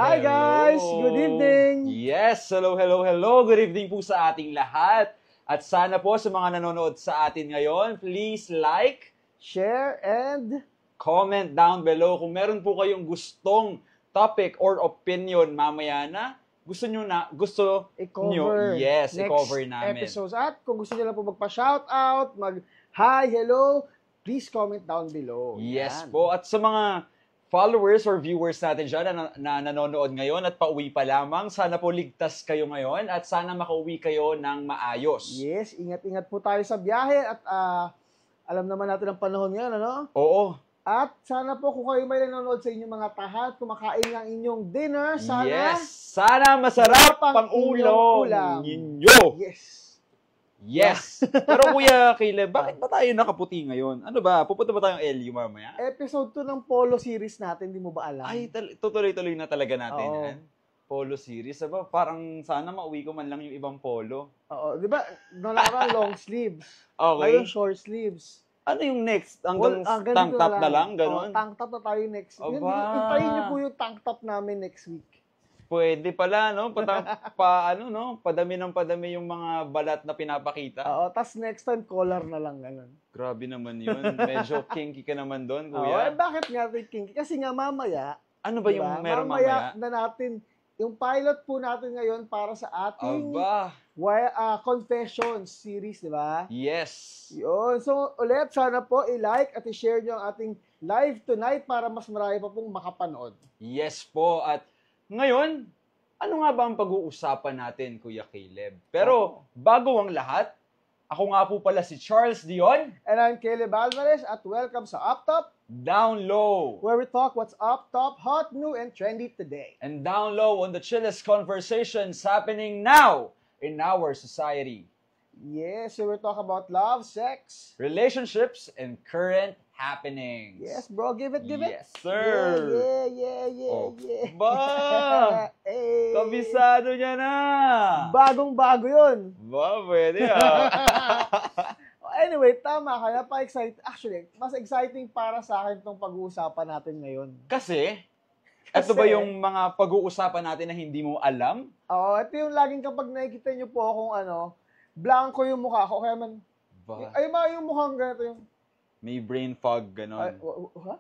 Hi guys! Good evening! Yes! Hello, hello, hello! Good evening po sa ating lahat. At sana po sa mga nanonood sa atin ngayon, please like, Share, and comment down below kung meron po kayong gustong topic or opinion mamaya na gusto i-cover yes, next i-cover namin. episodes. At kung gusto nyo lang po magpa-shoutout, mag-hi, hello, please comment down below. Yes Yan. po. At sa mga followers or viewers natin dyan na nanonood ngayon at pauwi pa lamang, sana po ligtas kayo ngayon at sana makauwi kayo ng maayos. Yes, ingat-ingat po tayo sa biyahe at alam naman natin ang panahon ngayon, ano? Oo. At sana po kung kayo may nanonood sa inyong mga tahat, kumakain ng inyong dinner, sana Yes! Sana masarap pang ulam ninyo! Yes! Yes! Pero Kuya Caleb, bakit ba tayo nakaputi ngayon? Ano ba? Pupunta ba tayong LU mamaya? Episode 2 ng Polo series natin, di mo ba alam? Ay, tutuloy-tuloy na talaga natin Oo. yan. Polo series. Aba, parang sana mauwi ko man lang yung ibang polo. Oo, di ba? Noong nakaraan, long sleeves. Okay. Ngayon, short sleeves. Ano yung next? Hanggang Ganito tank top na lang? Ganon? Tank top na tayo next week. Aba. Hintayin niyo po yung tank top namin next week. Pwede pala, no? Padami ng padami yung mga balat na pinapakita. Oo, tas next time, collar na lang, ganun. Grabe naman yun. Medyo kinky ka naman doon, Oo, Kuya. bakit nga ito kinky? Kasi nga mamaya, Ano ba yung meron mamaya? na natin, yung pilot po natin ngayon para sa ating Aba. Confessions series, di ba? Yes. Yun. So, ulit, sana po i-like at i-share nyo ang ating live tonight para mas marami pa pong makapanood. Yes po. At ngayon, ano nga ba ang pag-uusapan natin, Kuya Caleb? Pero bago ang lahat, ako nga po pala si Charles Dion. And I'm Caleb Alvarez at welcome sa Up Top, Down Low. where we talk what's up, top, hot, new, and trendy today. And down low on the chillest conversations happening now in our society. Yes, so we're talking about love, sex. Relationships and current happenings. Yes, bro, give it. Yes, sir. Yeah. Oh. Ba! Hey. Kabisado niya na! Bagong-bago yun. Ba, pwede ah. Anyway, tama ka. Napa-excited. Actually, mas exciting para sa akin itong pag-uusapan natin ngayon. Kasi, ito ba yung mga pag-uusapan natin na hindi mo alam? Oo, ito yung laging kapag nakikita nyo po akong blanco yung mukha ko. Kaya man, yung mukhang ganito yung... May brain fog, ganon.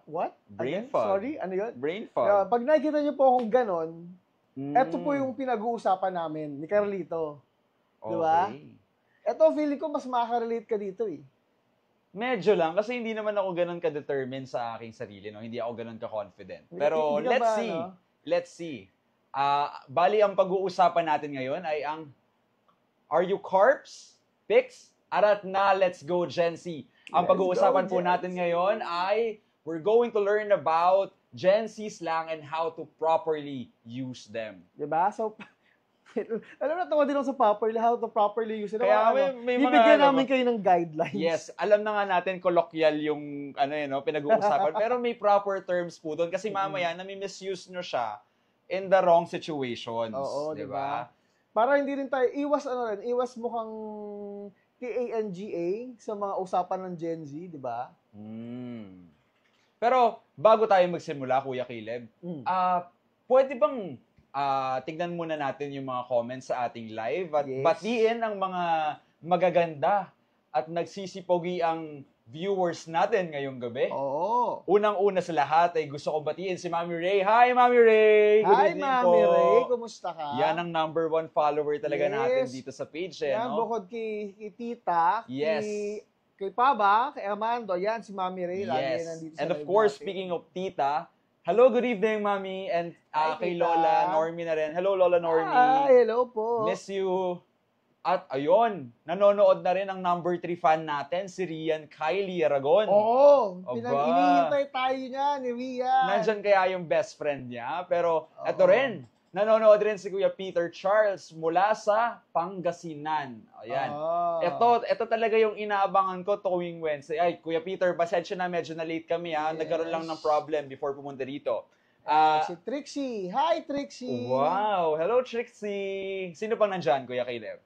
What? Brain Again? fog. Sorry, ano yun? Brain fog. Pag nakikita nyo po akong ganon, ito po yung pinag-uusapan namin ni Carlito. Di ba? Okay. Ito, feeling ko mas makaka-relate ka dito eh. Medyo lang, kasi hindi naman ako ganon ka-determined sa aking sarili, no? Hindi ako ganon ka-confident. Pero Hindi ka let's ba, see. ano? Let's see. Bali, ang pag-uusapan natin ngayon ay ang Are You Carbs? Pics? Arat na, let's go Gen Z. Ang Let's pag-uusapan go, po Gen natin Z. ngayon ay we're going to learn about Gen Z slang and how to properly use them. Diba? So, alam na, tawa din ako sa how to properly use it. Kaya may mga bibigyan ano namin ba? kayo ng guidelines. Yes, alam na nga natin colloquial yung pinag-uusapan, pero may proper terms po doon kasi mamaya nami-misuse nyo siya in the wrong situations. Oo, diba? Para hindi rin tayo, iwas mukhang TANGA sa mga usapan ng Gen Z, di ba? Pero bago tayo magsimula, Kuya Caleb, pwede bang tignan muna natin yung mga comments sa ating live at batiin ang mga magaganda at nagsisipogi ang viewers natin ngayong gabi? Oo. Unang-una sa lahat ay gusto kong batiin si Mami Ray. Hi, Mami Ray! Good Hi, evening Mami po. Ray. Kumusta ka? Yan ang number 1 follower talaga natin Yes. dito sa page. Yan, no? bukod kay Tita, Yes. kay Paba, kay Amando, yan si Mami Ray. Lagi Yes. nandito sa And of live course, natin. speaking of Tita, hello, good evening, Mami. And Hi, kay Tita. Lola Normie na rin. Hello, Lola Normie. Hi, hello po. Miss you. At ayun, nanonood na rin ang number 3 fan natin, si Rian Kylie Aragon. Oo, Aba. hinihintay tayo niya ni Rian. Nandyan kaya yung best friend niya. Pero eto rin, nanonood rin si Kuya Peter Charles mula sa Pangasinan. Ayan. Ito talaga yung inaabangan ko tuwing Wednesday. Ay, Kuya Peter, pasensya na, medyo na late kami ha. Yes. Nagkaroon lang ng problem before pumunta dito. Si Trixie. Hi, Trixie. Wow! Hello, Trixie! Sino pang nandyan, Kuya Caleb?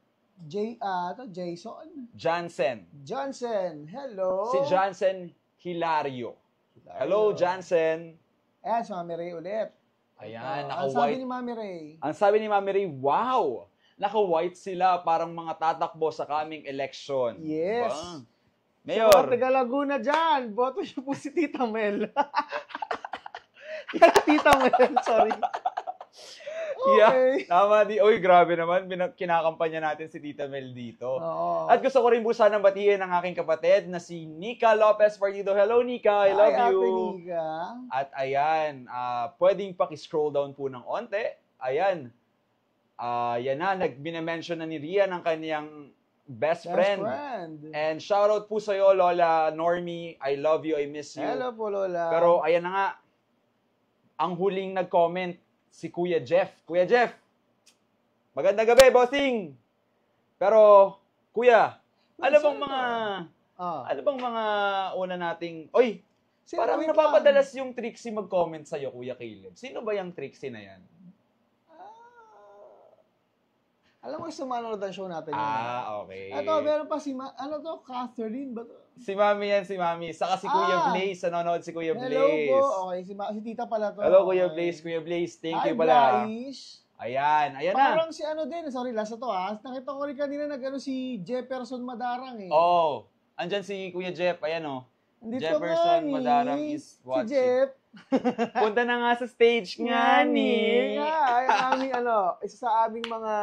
Jason. Johnson. Hello. Si Johnson Hilario. Hello, Johnson. Ayan, si Mami Ray ulit. Ayan, Ang sabi naka-white. ni Mami Ray. Ang sabi ni Mami Ray, wow! Naka-white sila, parang mga tatakbo sa kaming election. Yes. Ba? Mayor. So, taga Laguna dyan, boto niyo po si Tita Mel. Tita Mel, sorry. Yeah, Okay. tama. Uy, grabe naman. Kinakampanya natin si Tita Mel dito. Oo. At gusto ko rin po sanang batiin ang aking kapatid na si Nika Lopez Partido. Hello, Nika. I love you. Ate Nika. At ayan, pwedeng paki-scroll down po ng onte. Ayan. Yan na, binamention na ni Rian ang kanyang best friend. And shoutout po sa'yo, Lola Normie. I love you, I miss you. Hello po, Lola. Pero ayan na nga, ang huling nag-comment, si Kuya Jeff. Kuya Jeff, magandang gabi, bossing! Pero, Kuya, ano bang mga una nating, oy, parang napapadalas yung Trixie mag-comment sa'yo, Kuya Caleb. Sino ba yung Trixie na yan? Alam mo, sumanood ang show natin. Okay. Ito, meron pa Catherine ba to? Si Mami yan, si Mami. Saka si Kuya Blaze, nanonood si Kuya Blaze. Hello po. Okay, si Tita pala to. Hello, Kuya Blaze. Kuya Blaze, thank you pala. Blaze. Ayan na. Parang si din, sorry, last na to Nakita ko rin kanina si Jefferson Madarang eh. Oh, andyan si Kuya Jeff, ayan Jefferson Madarang is watching. Si Jeff. Punta na nga sa stage nga ni. Ay, aming isa sa aming mga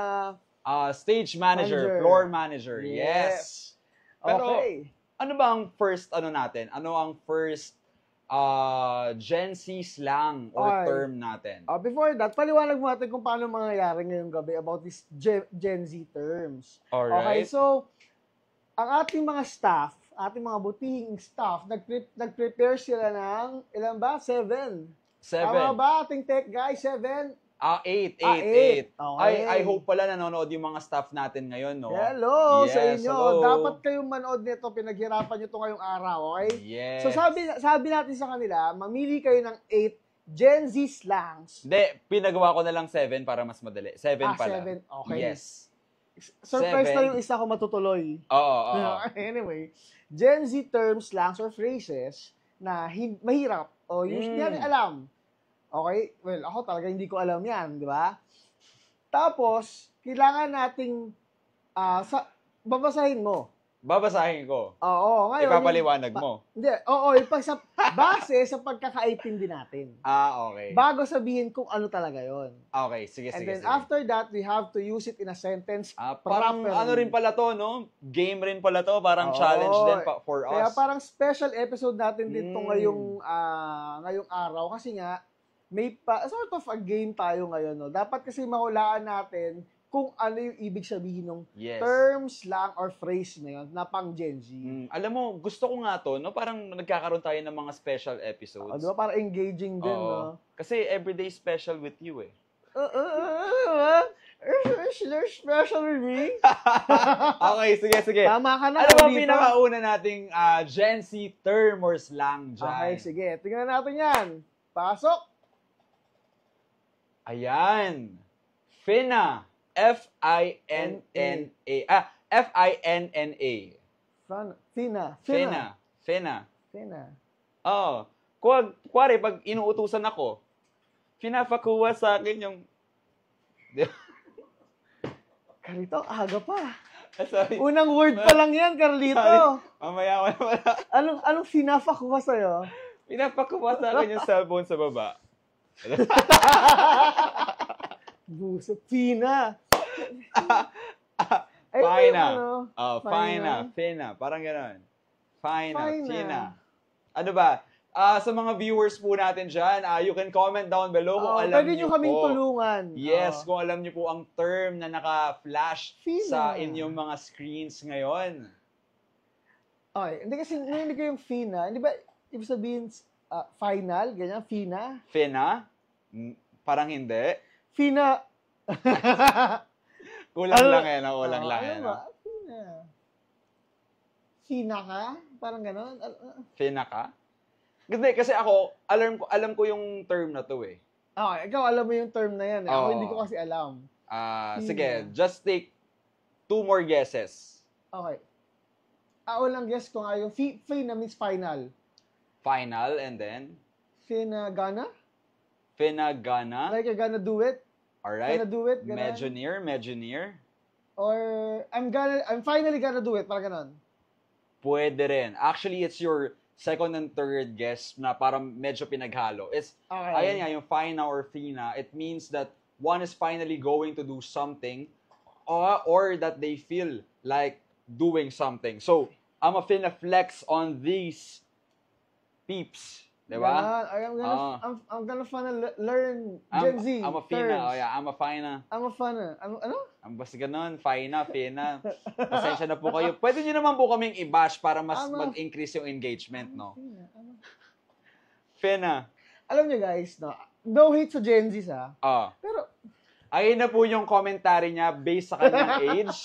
stage manager, floor manager. Yes. Pero, okay. Ano ba ang first natin? Ano ang first Gen Z slang or term natin? Before that, paliwanag mo natin kung paano mangyayari ngayong gabi about these Gen Z terms. Alright. Okay, so, ang ating mga staff, ating mga butihing staff, nag-prepare sila ng, ilan ba? 7. Tama ba? Ating tech guy, 7? 8. Okay. I hope pala nanonood yung mga staff natin ngayon, no? Hello yes, sa inyo. Hello. Dapat kayong manood nito. Pinaghirapan nyo ito ngayong araw, okay? Yes. So sabi natin sa kanila, mamili kayo ng 8 Gen Z slangs. Hindi, pinagawa ko na lang 7 para mas madali. 7 pala. 7, okay. Yes. Surprise 7. na yung isa ko matutuloy. Oo. Anyway, Gen Z terms, slangs, or phrases na mahirap o hindi natin alam. Okay? Well, ako talaga hindi ko alam yan, di ba? Tapos, kailangan nating babasahin mo. Babasahin ko. Oo, ngayon. Ipapaliwanag mo. Hindi, base sa pagkakaintindi natin. Okay. Bago sabihin kung ano talaga yon. Okay, sige. And then after that, we have to use it in a sentence. Parang ano rin pala to, no? Game rin pala to, parang challenge din for us. Kaya parang special episode natin dito ngayong araw kasi nga may sort of a game tayo ngayon, no? Dapat kasi mahulaan natin kung ano yung ibig sabihin ng term, slang, or phrase na yun na pang Gen Z. Alam mo, gusto ko nga to, no? Parang nagkakaroon tayo ng mga special episodes. Diba? Parang engaging din, no? Kasi everyday special with you, eh. They're special with me. Okay, sige. Tama ka na. Ano ba pinakauna nating Gen Z term or slang dyan? Okay, sige. Tingnan natin yan. Pasok. Ayan. Finna. F-I-N-N-A. F-I-N-N-A. Finna. Oo. Kuwari, pag inuutusan ako, pinapakuha sa akin yung... Carlito, aga pa. Sorry. Unang word pa lang yan, Carlito. Sorry. Mamaya ko na pala. Anong pinapakuha sa'yo? Pinapakuha sa akin yung cellphone sa baba. Buso, Fina. Fina. Parang gano'n. Fina. Ano ba? Sa mga viewers po natin dyan, you can comment down below kung alam pwede nyo nyo kaming po. tulungan. Yes, kung alam nyo po ang term na naka-flash sa inyong mga screens ngayon. Okay, hindi kasi narinig ko yung Fina. Hindi ba, ibig sabihin, final, ganyan, Fina? Fina? Parang hindi. Fina. Kulang lang yan. Kulang lang yan. Ba? Fina ka? Parang gano'n? Fina ka? Kasi ako, alam ko yung term na to eh. Okay, ikaw alam mo yung term na yan. Ako hindi ko kasi alam. Sige, just take 2 more guesses. Okay. Walang guess ko nga yung Fina means final. Final and then? Finagana? Finagana. Like, you're gonna do it. Alright. Gonna do it. Ganun. Mejoneer. Or, I'm finally gonna do it. Parang ganon. Pwede rin. Actually, it's your second and third guess na parang medyo pinaghalo. It's, Okay. ayan nga, yung Fina or Fina, it means that one is finally going to do something or that they feel like doing something. So, I'm a flex on these peeps. Diba? I'm gonna learn Gen Z I'm a Fina. terms. Oh, yeah, I'm a Fina. I'm a Fina. Ano? Ang basta ganun, Fina. Pasensya na po kayo. Pwede nyo naman po kaming i-bash para mas mag-increase yung engagement, no? Fina. Alam nyo guys, no hate sa Gen Z, pero ayun na po yung commentary niya based sa kanyang age.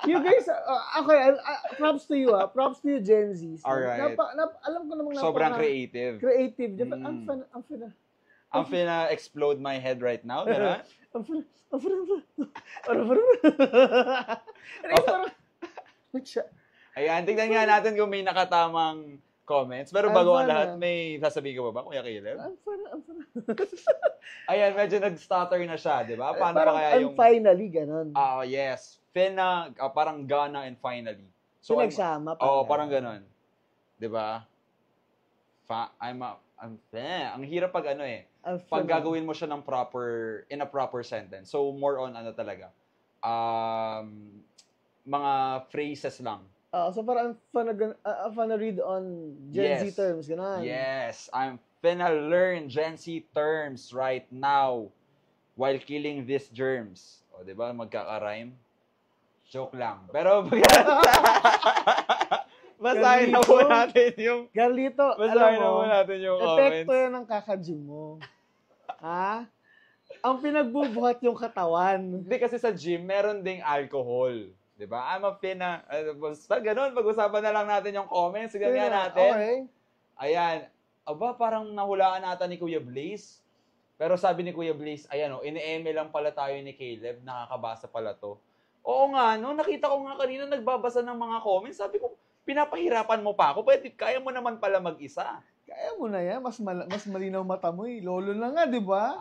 you guys, okay, props to you, props to you, Gen Z. Alright. Alam ko namang sobrang creative. Creative. I'm finna explode my head right now, diba? Ayan, tignan nga natin kung may nakatamang comments. Pero bago ang lahat, may sasabihin ka ba Kuya Caleb? I'm fun. Ayan, medyo nag-stutter na siya, di ba? Paano pa kaya yung... finally, ganun. Yes. Fina, parang Ghana and finally. So, pinagsama pa. Parang ganun. Di ba? Ang hirap pag pag gagawin mo siya ng in a proper sentence. So, more on talaga. Mga phrases lang. So parang I'm finna read on Gen Z terms, ganun. Yes, I'm finna learn Gen Z terms right now while killing these germs. O, di ba? Magkaka-rhyme. Joke lang. Pero, basahin na po natin yung... Galito, basahin na po natin yung comments. Epekto yan ng kakajim mo. Ha? Ang pinagbubuhat yung katawan. Hindi kasi sa gym, meron ding alcohol. Diba? I'm a Fina. Basta ganun, pag-usapan na lang natin yung comments. Ganyan natin. Okay. Ayan. Aba, parang nahulaan nata ni Kuya Blaze. Pero sabi ni Kuya Blaze, ayan ini-eme lang pala tayo ni Caleb. Nakakabasa pala to. Oo nga, nakita ko nga kanina nagbabasa ng mga comments. Sabi ko, pinapahirapan mo pa ako. Kaya mo naman pala mag-isa. Kaya mo na yan. Mas malinaw mata mo eh. Lolo na nga, di ba?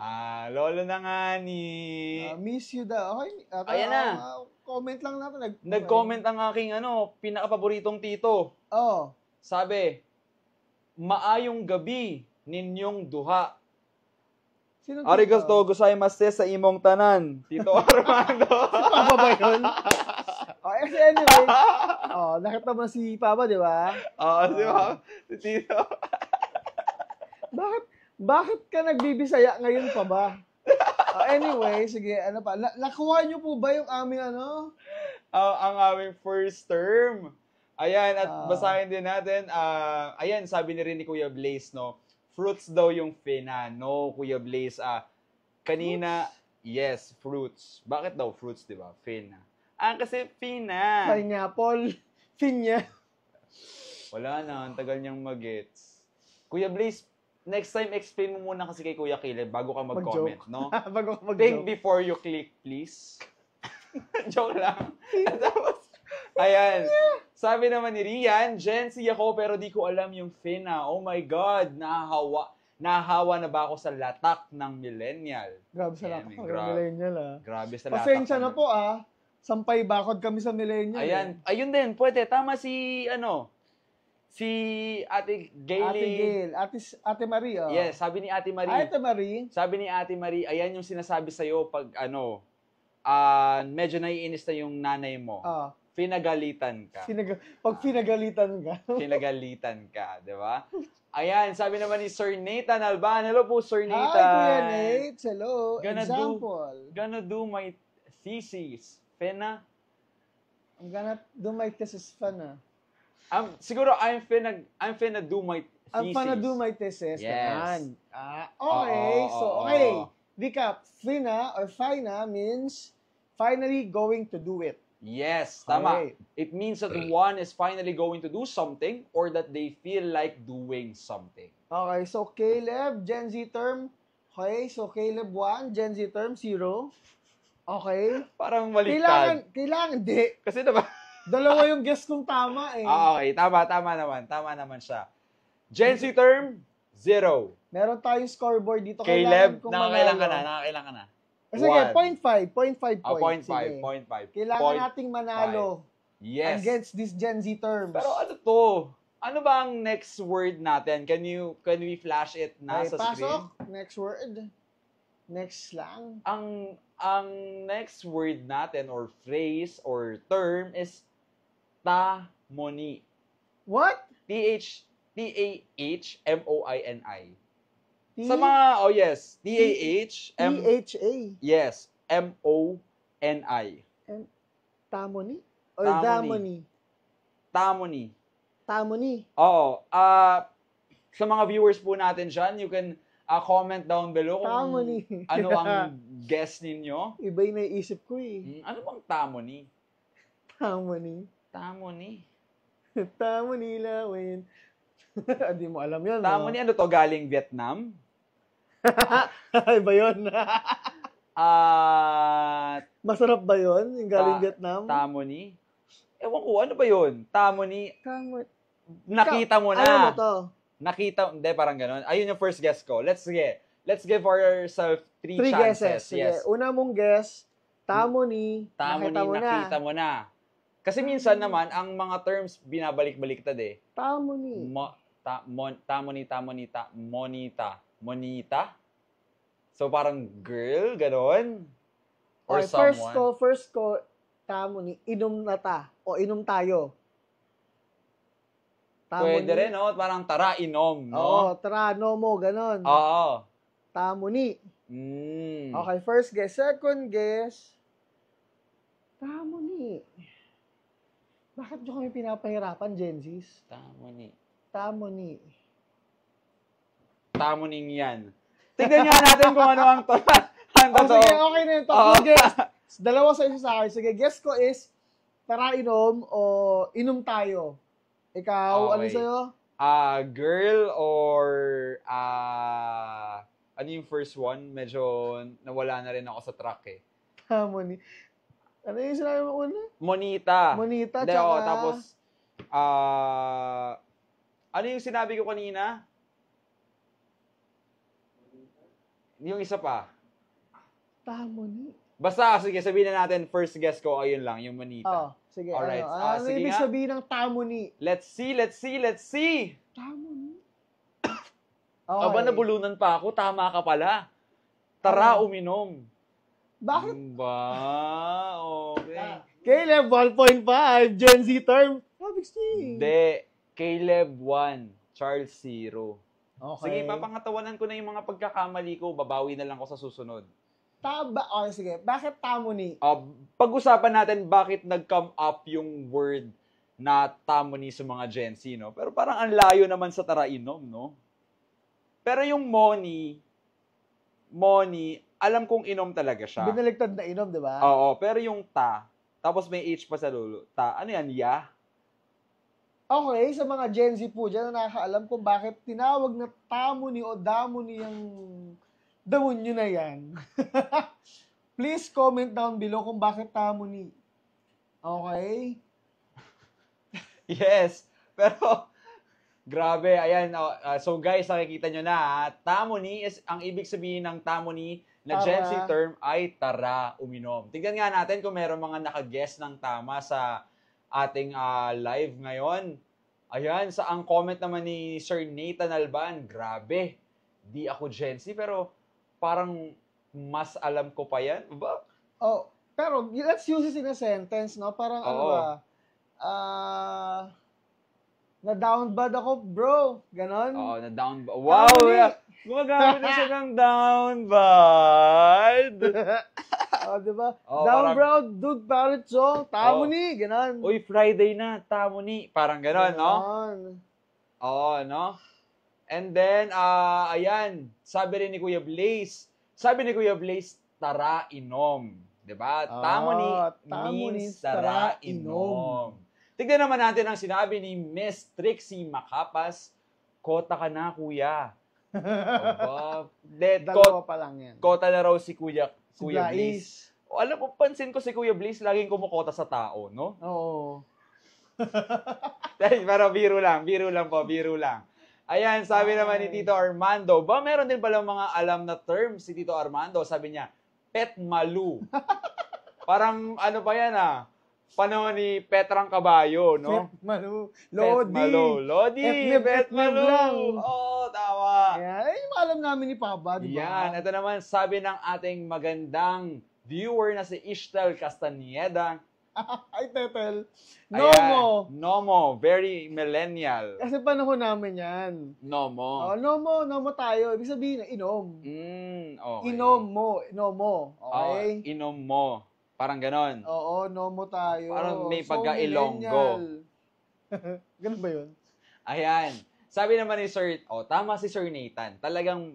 Lolo na nga ni... miss you daw. Okay. Ayan na. Comment lang natin. Nag-comment ang aking pinaka-paboritong tito. Sabi, maayong gabi ninyong duha. Arigato gozaimasu sa imong tanan. Tito Armando. Si Papa ba yun? Anyway. Nakita mo si Papa, di ba? Si Papa. Si Tito. Bakit ka nagbibisaya ngayon pa ba? Anyway, sige, ano pa? Nakuha niyo po ba yung aming ang aming first term. Ayan, at basahin din natin. Ayan, sabi ni rin ni Kuya Blaze, fruits daw yung Fina. No, Kuya Blaze, kanina, yes, fruits. Bakit daw fruits, di ba? Fina. Kasi Fina. Pineapple. Finya. Wala na, ang tagal niyang mag-gets. Kuya Blaze, next time, explain mo muna kasi kay Kuya Caleb bago ka mag-comment, no? Bago ka mag-joke. Think before you click, please. Joke lang. Tapos, ayan. Sabi naman ni Rian, Gen Z ako pero di ko alam yung Fina. Oh my God, nahahawa na ba ako sa latak ng millennial? Grabe sa latak ng millennial, Grabe sa latak. Pasensya na po, Sampay bakod kami sa millennial. Ayan, ayun din, pwede. Tama si Ate Gayle. Ate Marie, Yes, sabi ni Ate Marie. Ate Marie. Sabi ni Ate Marie, ayan yung sinasabi sa'yo pag medyo naiinis na yung nanay mo. Pinagalitan ka. Pag pinagalitan ka. Pinagalitan ka, di ba? Ayan, sabi naman ni Sir Nathan Alban. Hello po, Sir Nathan. Hi, Kuya Nate. Hello. Gonna do my thesis. Fina? I'm gonna do my thesis, Fina. Siguro, I'm finna do my thesis. I'm finna do my thesis. Yes. Okay. Okay. Recap. Fina or Fina means finally going to do it. Yes, tama. Okay. It means that one is finally going to do something or that they feel like doing something. Okay, so Caleb, Gen Z term. Okay, so Caleb 1, Gen Z term 0. Okay. Parang maliktad. Kailangan, di. Kasi diba? Dalawa yung guess kong tama eh. Okay, tama naman. Tama naman siya. Gen Z term, 0. Meron tayong scoreboard dito. Caleb, kung nakakailan ka manalo. na. Sige, 1. 0.5 points. 0.5. Kailangan nating manalo Yes. against these Gen Z terms. Pero ano to? Ano ba ang next word natin? Can we flash it na sa pasok. screen? Next word. Next lang. Ang next word natin or phrase or term is tamoni. What? T-A-H-M-O-I-N-I. Sa mga, yes, T-A-H-M... T-H-A. Yes, M-O-N-I. Tamoni? Or Tamoni. damoni? Tamoni. Tamoni. Oo. Sa mga viewers po natin dyan, you can comment down below kung Tamoni. ano ang guess ninyo. Iba yung naiisip ko eh. Ano bang tamoni? Tamoni. Tamoni. Tamoni lawin. Hindi mo alam yun. Tamoni, ano to? Galing Vietnam? Iba yun. Masarap ba yun? Yung galing Vietnam? Tamoni? Ewan ko, ano ba yun? Tamoni. Nakita mo na. Alam mo to? Hindi, parang ganun. Ayun yung first guess ko. Let's give ourselves 3 chances. Sige. Yes. Una mong guess, tamoni, nakita mo na. Kasi minsan naman, ang mga terms binabalik-baliktad eh. Tamoni. Monita. So parang girl, ganon. Or okay, someone. First ko, tamoni, inom na ta. O inom tayo. Tamoni. Pwede rin, no? Parang tara, inom, no? Oo, tara, no mo, ganon. Oo. Tamoni. Mm. Okay, first guess. Second guess, tamoni. Bakit nyo kami pinapahirapan, Gen Zs? Tamoni. Tamoning yan. Tignan nga natin kung ano ang totoo. Sige, okay na yun. Tatlong guess. Dalawa sa isa sa akin. Sige, guess ko is, tara inom o inom tayo. Ikaw, Okay. ano sa'yo? Girl or ano yung first one? Medyo nawala na rin ako sa track eh. Tamoni. Ano yung sinabi mo una? Monita. Monita, Hindi, tsaka... tapos, ano yung sinabi ko kanina? Yung isa pa. Tamoni. Basta, sige, sabihin na natin, first guess ko, ayun lang, yung Monita. Sige, Alright. ano Sige ibig nga. sabihin ng tamoni? Let's see. Tamoni. Aba, nabulunan pa ako. Tama ka pala. Tara, uminom. Bakit? Ba? Okay. Caleb, 1.5. Gen Z term. Hindi. Caleb 1. Charles 0. Okay. Sige, papangatawanan ko na yung mga pagkakamali ko. Babawi na lang ako sa susunod. Okay, sige. Bakit tamoni? Pag-usapan natin bakit nag-come up yung word na tamoni sa mga Gen Z, no? Pero parang ang layo naman sa tara inom, no? Pero yung money, alam kong inom talaga siya. Binaligtad na inom, di ba? Oo, pero yung tapos may H pa sa lulo. Ano yan? Ya? Okay, sa mga Gen Z po dyan na nakakaalam kung bakit tinawag na tamoni o damoni yung damonyo na yan. Please comment down below kung bakit tamoni. Okay? Yes. Pero, grabe. Ayan. So guys, nakikita nyo na. Tamoni is, ang ibig sabihin ng tamoni na Gen Z term ay tara, uminom. Tignan nga natin kung meron mga nakaguess ng tama sa ating live ngayon. Ayan, ang comment naman ni Sir Nathan Alban, grabe, di ako Gen Z, pero parang mas alam ko pa yan. Ba? Pero let's use it in a sentence, no? Parang ano ba? Na-down bad ako, bro. Ganon? Oo, na-down bad. Wow! Gumagamit na siya ng down bad. Diba? Down bro, dude, parrot song. Tamoni, ganon. Uy, Friday na, tamoni. Parang ganon, no? Oo, no? And then, ayan, sabi rin ni Kuya Blaze, tara inom. Diba? Tamoni means tara inom. Tignan naman natin ang sinabi ni Miss Trixie Macapas, kota ka na, kuya. Dalawa pa lang yan. Kota na raw si Kuya Blaze. Alam mo, pansin ko si Kuya Blaze, laging kumukota sa tao, no? Oo. Pero biro lang po. Ayan, sabi naman ni Tito Armando, ba meron din pala mga alam na terms si Tito Armando. Sabi niya, pet malu. Parang ano pa yan panahon ni Petrang Kabayo, no? Pet malu. Lodi. Pet malu. Lodi. Pet malu. Oo, tama. Yan. Ay, yung alam namin ni Papa, di ba? Yan. Ito naman, sabi ng ating magandang viewer na si Ishtel Castaneda. Ay, Tetel. Nomo. Ayan. Nomo. Very millennial. Kasi panahon namin yan. Nomo. Nomo tayo. Ibig sabihin, inom. Okay. Nomo. Okay? Inom mo. Parang ganon. Oo, nomo tayo. Parang may pagka-Ilonggo. Ganun ba yun? Ayan. Sabi naman ni Sir, tama si Sir Nathan. Talagang,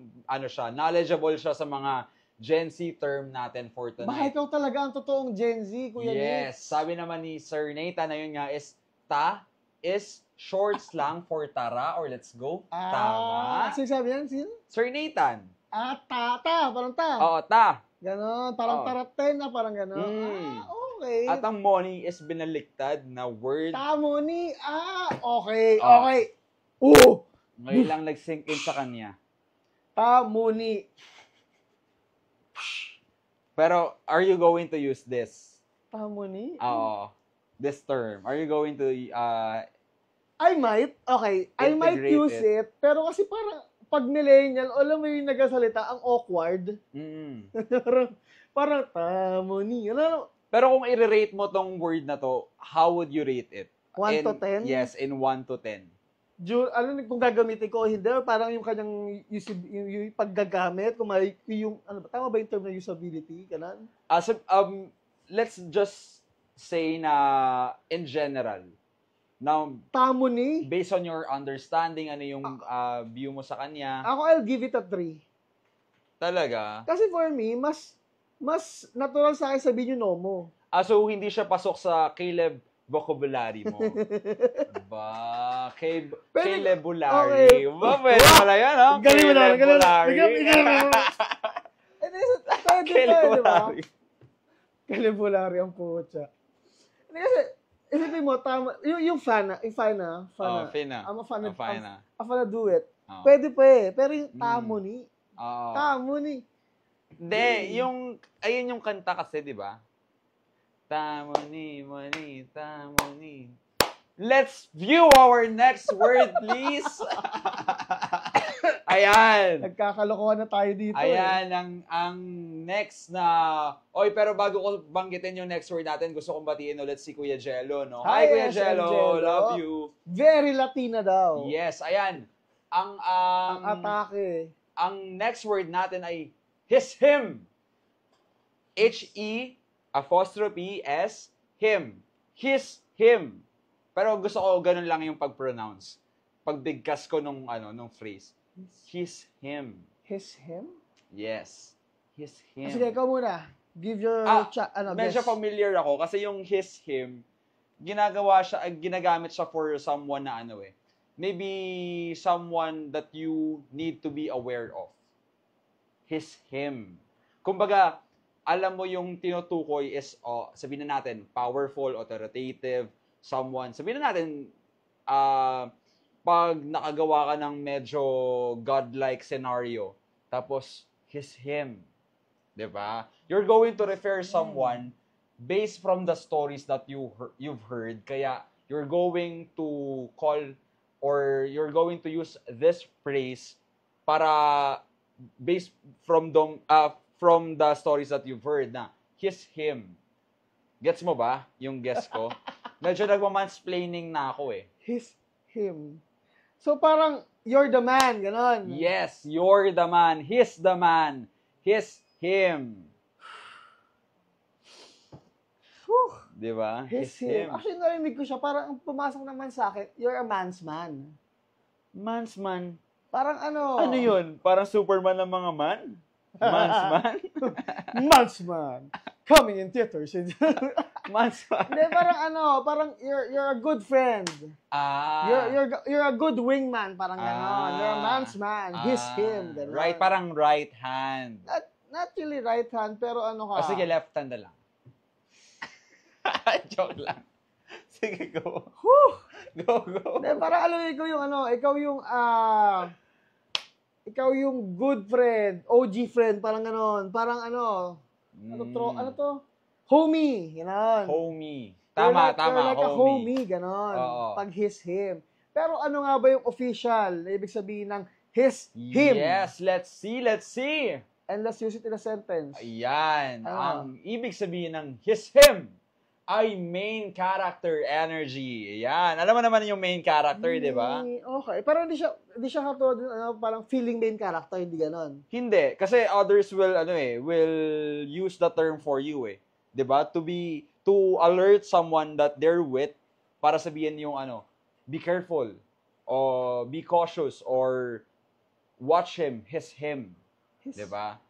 knowledgeable siya sa mga Gen Z term natin for tonight. Baka ikaw talaga ang totoong Gen Z, Kuya Nick. Yes. Sabi naman ni Sir Nathan na yun nga is short slang for tara or let's go. Tama. Sino sabi yan? Sino? Sir Nathan. Ta. Parang ta. Oo, ta. Ganon. Parang taraten na, parang ganon. Okay. At ang money is binaliktad na word. Ta-money. Okay. Okay. Ngayon lang nag-sink in sa kanya. Ta-money. Pero, are you going to use this? Ta-money? Oo. This term. Are you going to... I might. Okay. I might use it. Pero kasi parang, pag millennial, alam mo yung nagasalita, ang awkward. parang ta-money. Pero kung i-rate mo tong word na to, how would you rate it? 1 to 10? Yes, in 1 to 10. Kung gagamitin ko o hindi, parang yung kanyang yung paggagamit, kung may yung, tama ba yung term na usability? Kanan? Let's just say na in general. Now, tamo ni? Based on your understanding, ano yung view mo sa kanya? Ako, I'll give it a 3. Talaga? Kasi for me, mas natural sa akin sabihin yung nomo. So hindi siya pasok sa Caleb vocabulary mo. Calebulary. Okay. Pwede pala yan, ha? Galing mo na. Calebulary. Calebulary ang putya. Kasi, isipin mo, tama, yung fana. I'm a fan do it. Pwede pa Pero yung tamo ni. Hindi, ayun yung kanta kasi, di ba? Tamo ni. Let's view our next word, please. Ayan. Nagkakalokohan na tayo dito. Ayan, ang next na... pero bago ko banggitin yung next word natin, gusto kong batiin ulit si Kuya Jello, no? Hi Kuya Jello. Love you. Very Latina daw. Yes, ayan. Ang atake. Ang next word natin ay him. H-E'-S, him. Him. Pero gusto ko ganun lang yung pag-pronounce. Pagbigkas ko nung phrase. Him. Him? Yes. Him. Sige, ikaw muna. Give your medyo familiar ako kasi yung him, ginagamit siya for someone na maybe someone that you need to be aware of. Him. Kumbaga, alam mo yung tinutukoy is, sabihin na natin, powerful, authoritative, someone. Sabihin na natin, pag nakagawa ka ng medyo godlike scenario, tapos, him. Diba? You're going to refer someone based from the stories that you've heard. Kaya, you're going to call or you're going to use this phrase para based from the stories that you've heard na him. Gets mo ba yung guess ko? Medyo nagmamansplaining na ako him. So parang you're the man, ganon. Yes, you're the man. He's the man. Him. Whew. Diba? Him. Actually, narinig ko siya. Parang pumasok naman sa akin, you're a man's man. Man's man? Parang Ano yun? Parang Superman ng mga man? Man's man? Man's man. Coming in theaters. Man's man. Hindi, parang you're a good friend. You're a good wingman, parang gano'n. You're a man's man. He's him. Gano'n. Right, parang right hand. Not really right hand, pero ka. O sige, left hand na lang. Joke lang. Sige, go. Whew! Go. Para ikaw yung good friend, OG friend, parang ganon. Parang ano to? Homie, ganon. Homie. You're Tama, like a homie. homie, ganon. Oo. Pag his, him. Pero ano nga ba yung official na ibig sabihin ng his, him? Yes, let's see. And let's use it in a sentence. Ayan. Ang ibig sabihin ng his, him ay main character energy. Ayan. Alam mo naman yung main character, di ba? Okay. Pero hindi siya katulad, parang feeling main character, hindi ganon. Hindi. Kasi others will use the term for you, eh. Di ba? To alert someone that they're with, para sabihin yung be careful, or be cautious, or watch him, him. Di ba?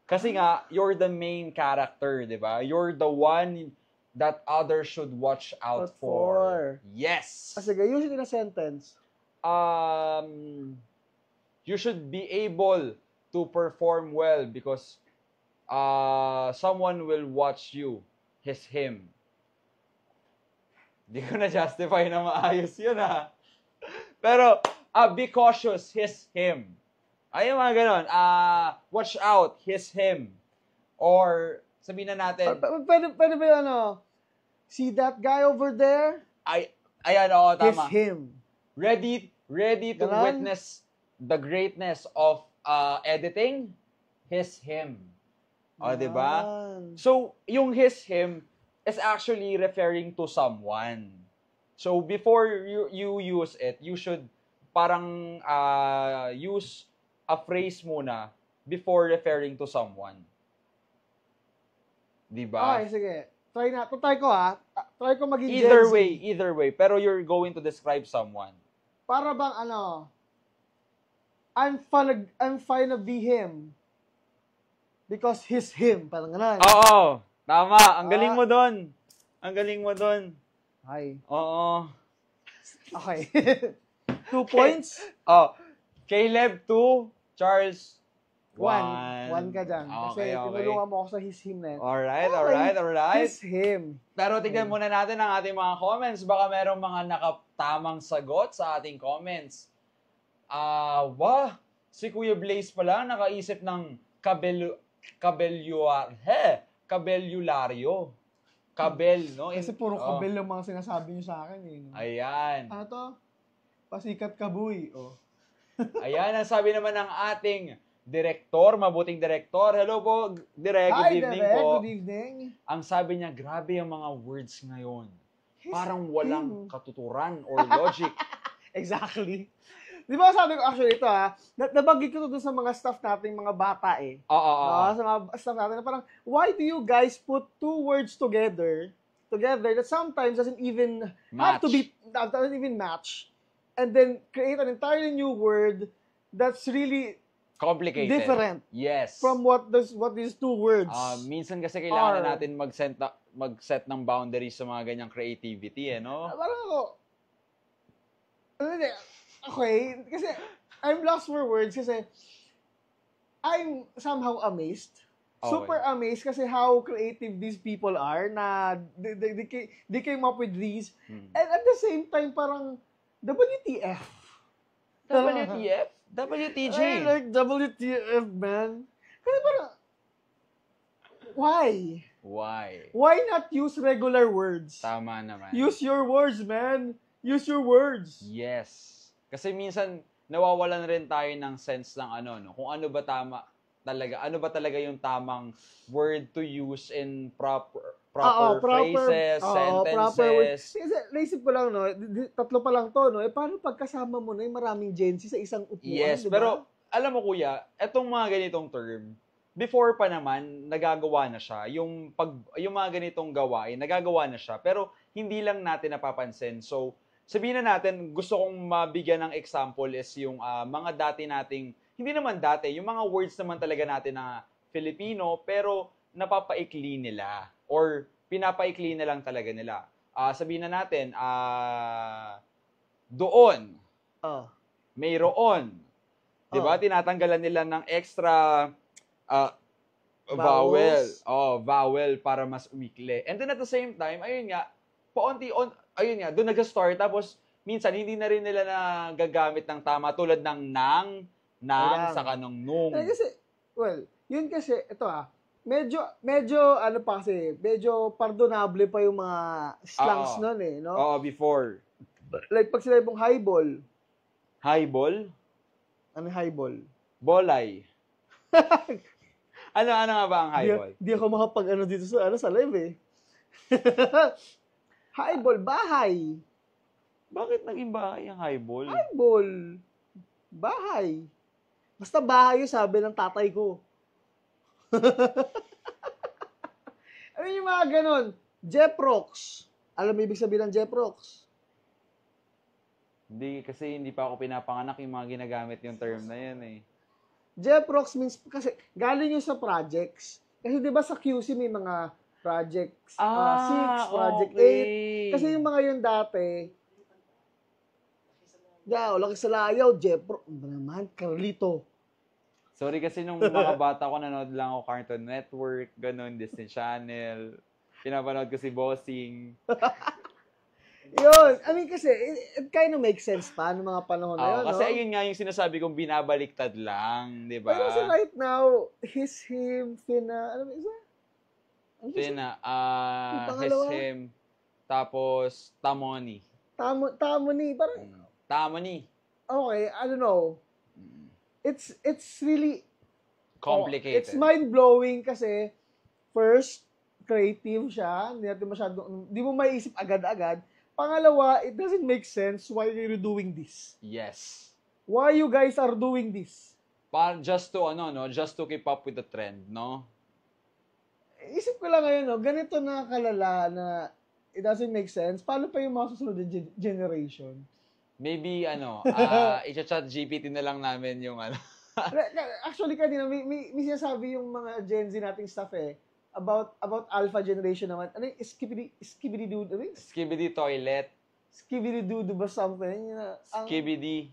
Kasi nga, you're the main character, di ba? You're the one that others should watch out for. Yes! Sige, use it in a sentence. You should be able to perform well because someone will watch you, him. Di ko na-justify na maayos yun, ha? Pero, be cautious, him. Ayun mga ganon. Watch out, him. Or, sabihin na natin. Pwede ba yun, see that guy over there? Ayan, tama. Him. Ready to witness the greatness of editing? Him. O, diba? So, yung him is actually referring to someone. So, before you use it, you should parang use a phrase muna before referring to someone. Diba? Okay, sige. Try ko Try ko maging Either way. Pero you're going to describe someone. Para bang I'm fine to be him. Because he's him. Parang ganun. Oo. Tama. Ang galing mo doon. Ay. Oo. Okay. 2 points? Caleb 2, Charles 1 ka dyan. Kasi tinulungan mo ako sa his, him na yun. Alright. His, him. Pero tignan muna natin ang ating mga comments. Baka merong mga nakatamang sagot sa ating comments. Si Kuya Blaze pala nakaisip ng kabelularyo. No? Kasi puro kabel yung mga sinasabi niyo sa akin. Ayan. Ano to? Pasikat kabuy. Ayan, ang sabi naman ng ating direktor, mabuting direktor. Hello po, Direk. Good evening po. Good evening. Ang sabi niya, grabe ang mga words ngayon. Parang walang katuturan or logic. Exactly. Di ba sabi ko actually ito nabanggit ko to dun sa mga staff nating mga bata eh. Oo. Sa mga staff natin na parang, why do you guys put 2 words together that sometimes doesn't even doesn't even match, and then create an entirely new word that's really complicated. Different. Yes. From what these 2 words. Minsan kasi kailangan na natin mag-set ng boundaries sa mga ganyang creativity, no? Parang okay, kasi I'm lost for words kasi I'm somehow amazed. Okay. Super amazed kasi how creative these people are na they came up with these. And at the same time, parang WTF? WTF? WTJ? I like WTF, man. Kasi parang, why? Why not use regular words? Tama naman. Use your words, man. Use your words. Yes. Kasi minsan, nawawalan rin tayo ng sense ng kung ano ba talaga yung tamang word to use in proper phrases, sentences. Kasi naisip ko lang, tatlo pa lang to, paano pagkasama mo na yung maraming Gen Z sa isang upuan, yes, diba? Pero, alam mo kuya, etong mga ganitong term, before pa naman, nagagawa na siya. Yung mga ganitong gawain, nagagawa na siya. Pero, hindi lang natin napapansin. So, sabihin na natin, gusto kong mabigyan ng example is yung mga dati nating, hindi naman dati, yung mga words naman talaga natin na Filipino, pero napapaikli nila or pinapaikli na lang talaga nila. Sabihin na natin, doon, mayroon. Diba? Tinatanggalan nila ng extra vowel. Vowel para mas umikli. And then at the same time, ayun nga, ayun nga, doon nag-start. Tapos, minsan, hindi na rin nila nagagamit ng tama tulad ng nang, saka nung. Kasi, yun kasi, ito medyo, ano pa kasi, medyo pardonable pa yung mga slangs nun no? Oo, before. Like, pag sila yung highball. Highball? Ano highball? Bolay. ano nga ba ang highball? Di ako makapag dito sa live eh. Highball, bahay. Bakit naging bahay ang highball? Highball. Bahay. Basta bahay yung sabi ng tatay ko. Ano yung mga ganon? Jeprox. Alam mo ibig sabihin ng Jeprox? Hindi, kasi hindi pa ako pinapanganak yung mga ginagamit yung term na yan eh. Jeprox means, kasi galing yun sa projects. Kasi di ba sa QC may mga projects 6, project 8. Kasi yung mga yun dati, Laki sa Layaw, Jeprox. Ano naman? Carlito. Sorry kasi nung mga bata ko, nanood lang ako Cartoon Network, ganun, Disney Channel. Pinapanood ko si Bossing. Yun. I mean, kasi, it kind of makes sense pa ng mga panahon na yun, kasi ayun nga yung sinasabi kong binabaliktad lang, di ba? Pero kasi right now, him, Fina, ano ba isa? Fina, his, him, tapos Tamoni. Tamoni, parang... Tamoni. Okay, I don't know. It's really complicated. It's mind-blowing kasi first, creative siya. Hindi mo maiisip agad-agad. Pangalawa, it doesn't make sense why you're doing this. Yes. Why you guys are doing this? Just to keep up with the trend, no? Isip ko lang ngayon, ganito na kalala na it doesn't make sense. Paano pa yung mga susunod na generation? Maybe, i-chat GPT na lang namin yung Actually, kanina, may sinasabi yung mga Gen Z nating stuff about alpha generation naman. Ano yung skibidi dude? Skibidi toilet. Skibidi dude ba something? Skibidi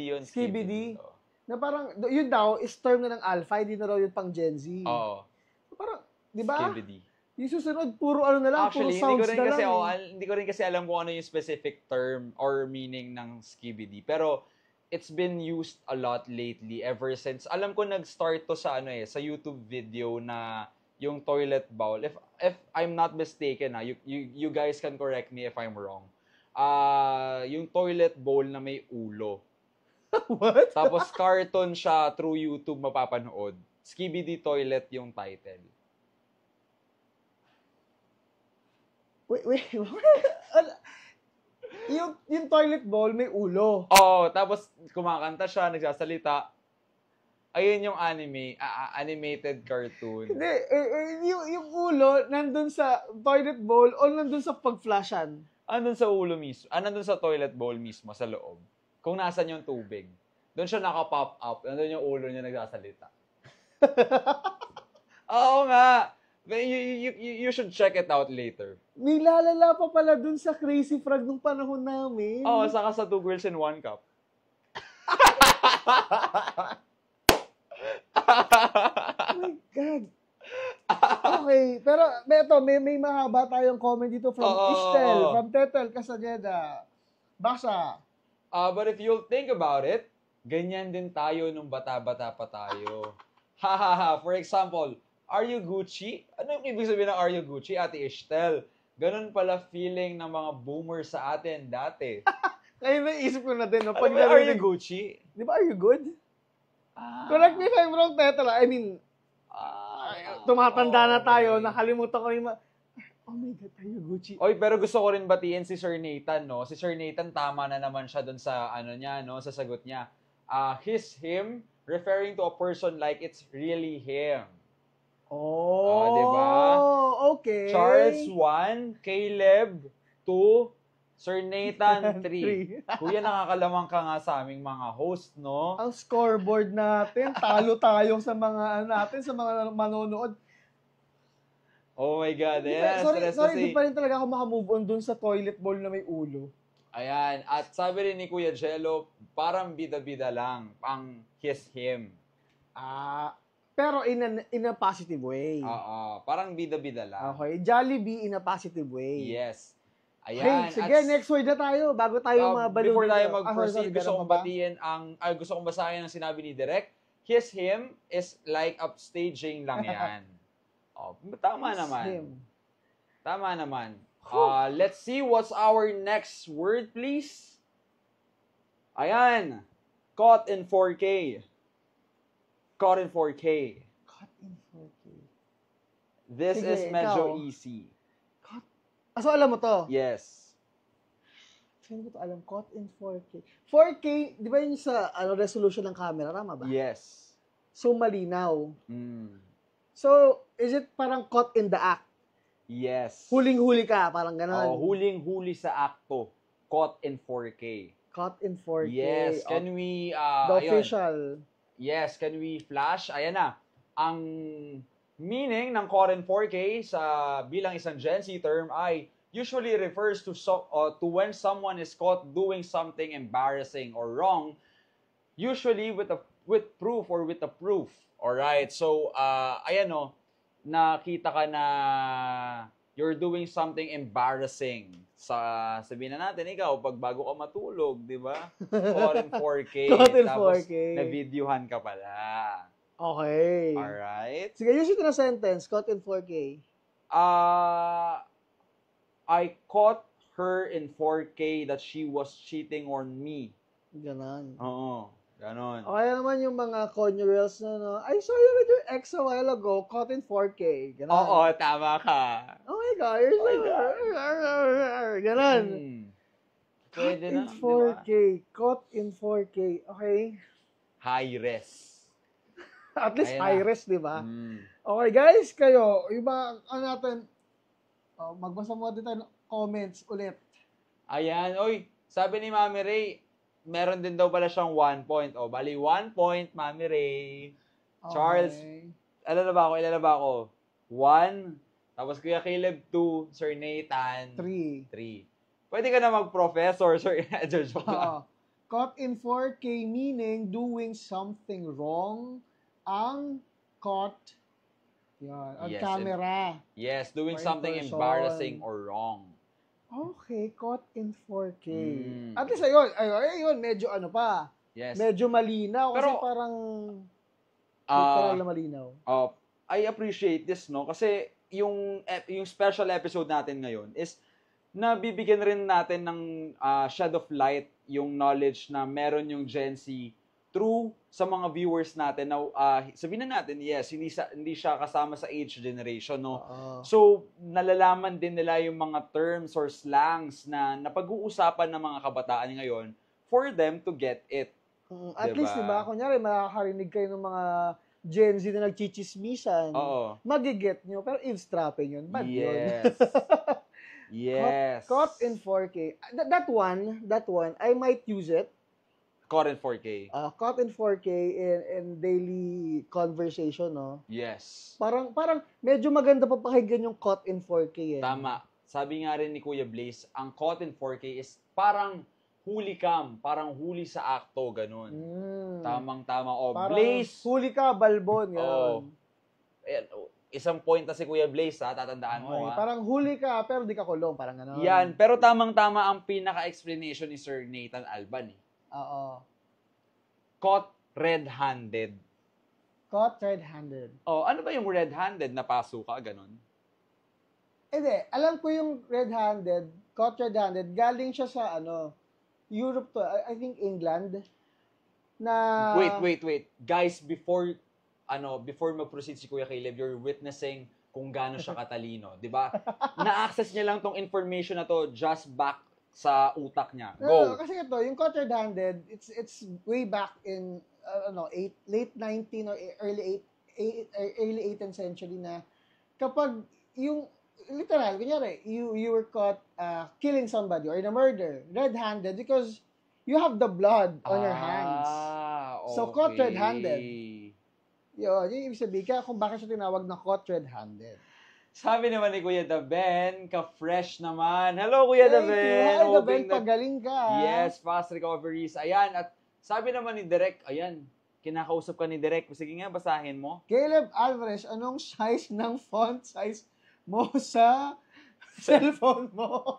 yun. Skibidi. Na parang, yun daw, is term na ng alpha, hindi na raw yun pang Gen Z. Oo. Parang, di ba? Skibidi. Yung susunod, puro na lang, actually, puro sounds na lang. Hindi ko rin kasi alam kung ano yung specific term or meaning ng skibidi. Pero, it's been used a lot lately ever since. Alam ko nag-start to sa sa YouTube video na yung toilet bowl. If I'm not mistaken, you guys can correct me if I'm wrong. Yung toilet bowl na may ulo. What? Tapos cartoon siya through YouTube mapapanood. Skibidi Toilet yung title. Wait. yung toilet bowl may ulo. Oo, tapos kumakanta siya, nagsasalita. Ayun yung animated cartoon. Hindi, yung ulo nandun sa toilet bowl o nandun sa pag-flashan? Nandun sa ulo mismo. Nandun sa toilet bowl mismo, sa loob. Kung nasan yung tubig. Doon siya naka-pop up. Nandun yung ulo niya nagsasalita. Oo nga. You should check it out later. May lalala pa pala dun sa Crazy Frog nung panahon namin. Oo, saka sa 2 Girls in 1 Cup. Oh my God. Okay, pero ito, may mahaba tayong comment dito from Ishtel, from Tetel Casaneda. Basa. But if you'll think about it, ganyan din tayo nung bata-bata pa tayo. Hahaha, for example, are you Gucci? Ano yung ibig sabihin ng are you Gucci, Ate Ishtel? Ganun pala feeling ng mga boomers sa atin dati. Kaya naisip ko na din, no? Pag are you Gucci? Di ba, are you good? Correct me if I'm wrong, Tetel. I mean, tumatanda na tayo, nakalimutan ko rin oh my God, are you Gucci? Oy, pero gusto ko rin batiin si Sir Nathan, no? Si Sir Nathan, tama na naman siya dun sa, sa sagot niya. Him, referring to a person like it's really him. Oh, diba? Okay. Charles 1, Caleb 2, Sir Nathan 3. Kuya, nakakalamang ka nga sa aming mga host, no? Ang scoreboard natin, talo tayo sa mga sa mga manonood. Oh my God. Sorry, di pa rin talaga ako makamove on dun sa toilet bowl na may ulo. Ayan. At sabi rin ni Kuya Jello, parang bida-bida lang ang him. Pero in a positive way. Parang bida-bida lang. Okay. Jollibee in a positive way. Yes. Ayan. Hey, sige, next word na tayo bago tayo mabalo. Before tayo mag-proceed, gusto kong basahin ang sinabi ni Direk. Kiss him is like upstaging lang yan. Tama naman. Tama naman. Let's see what's our next word, please. Ayan. Caught in 4K. Caught in 4K. Caught in 4K. This sige, is medyo easy. So, alam mo to? Yes. Saan ko to alam? Caught in 4K. 4K, di ba yun sa resolution ng camera? Tama ba? Yes. So, malinaw. Mm. So, is it parang caught in the act? Yes. Huling-huli ka, parang gano'n. Huling-huli sa akto. Caught in 4K. Caught in 4K. Yes. Can we... the official. Yes. Can we flash? Ayan na. Ang meaning ng caught in 4K sa bilang isang Gen Z term ay usually refers to when someone is caught doing something embarrassing or wrong, usually with proof or with a proof. Alright, so ayan o, nakita ka na you're doing something embarrassing. Sabihin na natin, ikaw, pag bago ka matulog, di ba? Caught in 4K. Caught in tapos 4K. na-videohan ka pala. Okay. Alright. Sige, use it in a sentence. Caught in 4K. I caught her in 4K that she was cheating on me. Ganon. Oo, ganon. O kaya naman yung mga conyo reels na, no, I saw you with your ex a while ago, caught in 4K. Ganon. Oo, tama ka. Oh my God, you're so... Ganon. Caught Pwede in na, 4K. Diba? Caught in 4K. Okay. High res. At least high res, di ba? Okay, guys, kayo, yung mga, natin, magbasa mo din tayo ng comments ulit. Ayan, oy, sabi ni Mami Ray, meron din daw pala siyang 1 point. Bali 1 point, Mami Ray. Okay. Charles, ilan na ba ako? 1, tapos Kuya Caleb 2, Sir Nathan 3. Pwede ka na mag-professor, Sir. Joke lang. Caught in 4K meaning doing something wrong. Ang caught on camera. Yes, doing something embarrassing or wrong. Okay, caught in 4K. At least ayun, medyo ano pa. Yes. Medyo malinaw kasi parang literal na malinaw. I appreciate this, no? Kasi yung special episode natin ngayon is nabibigyan rin natin ng shed of light yung knowledge na meron yung Gen Z through sa mga viewers natin na sabihin na natin, yes, hindi siya kasama sa age generation, no? So, nalalaman din nila yung mga terms or slangs na napag-uusapan ng mga kabataan ngayon for them to get it. At least, diba, kunyari, makakarinig kayo ng mga Gen Z na nagchichismisan. Magiget nyo, pero eavesdropping yun. Bad yun. Yes. Caught in 4K. That one, I might use it. Caught in 4K. Caught in 4K in daily conversation, no? Yes. Parang medyo maganda pa pakinggan yung caught in 4K. Tama. Sabi nga rin ni Kuya Blaze, ang caught in 4K is parang huli cam, parang huli sa akto, ganun. Tamang-tama. Parang Blaze. Huli ka, balbon. Ganun. Ayan, isang point na si Kuya Blaze, tatandaan mo. Parang huli ka, pero di ka kulong. Parang gano'n. Yan, pero tamang-tama ang pinaka-explanation ni Sir Nathan Alban. Oo. Caught red-handed. Caught red-handed. Ano ba yung red-handed na paso ka, ganun? Hindi, alam ko yung red-handed, caught red-handed, galing siya sa Europe to, I think England, na... Wait. Guys, before mag-proceed si Kuya Caleb, you're witnessing kung gaano siya katalino. Diba? Na-access niya lang tong information na to just back sa utak niya. Go. Kasi ito, yung caught red-handed, it's way back in, late 19th or early 18th century na kapag yung, literal, kunyari, you were caught killing somebody or in a murder, red-handed, because you have the blood on your hands. Okay. So, caught red-handed. Yun yung ibig sabihin. Kaya kung bakit siya tinawag na caught red-handed. Sabi naman ni Kuya Daben, ka-fresh naman. Hello, Kuya Daben. Hi, Daben, pagaling ka. Yes, fast recoveries. Ayan, at sabi naman ni Direk, kinakausap ka ni Direk. Sige nga, basahin mo. Caleb Alvarez, anong size ng font size mo sa cellphone mo?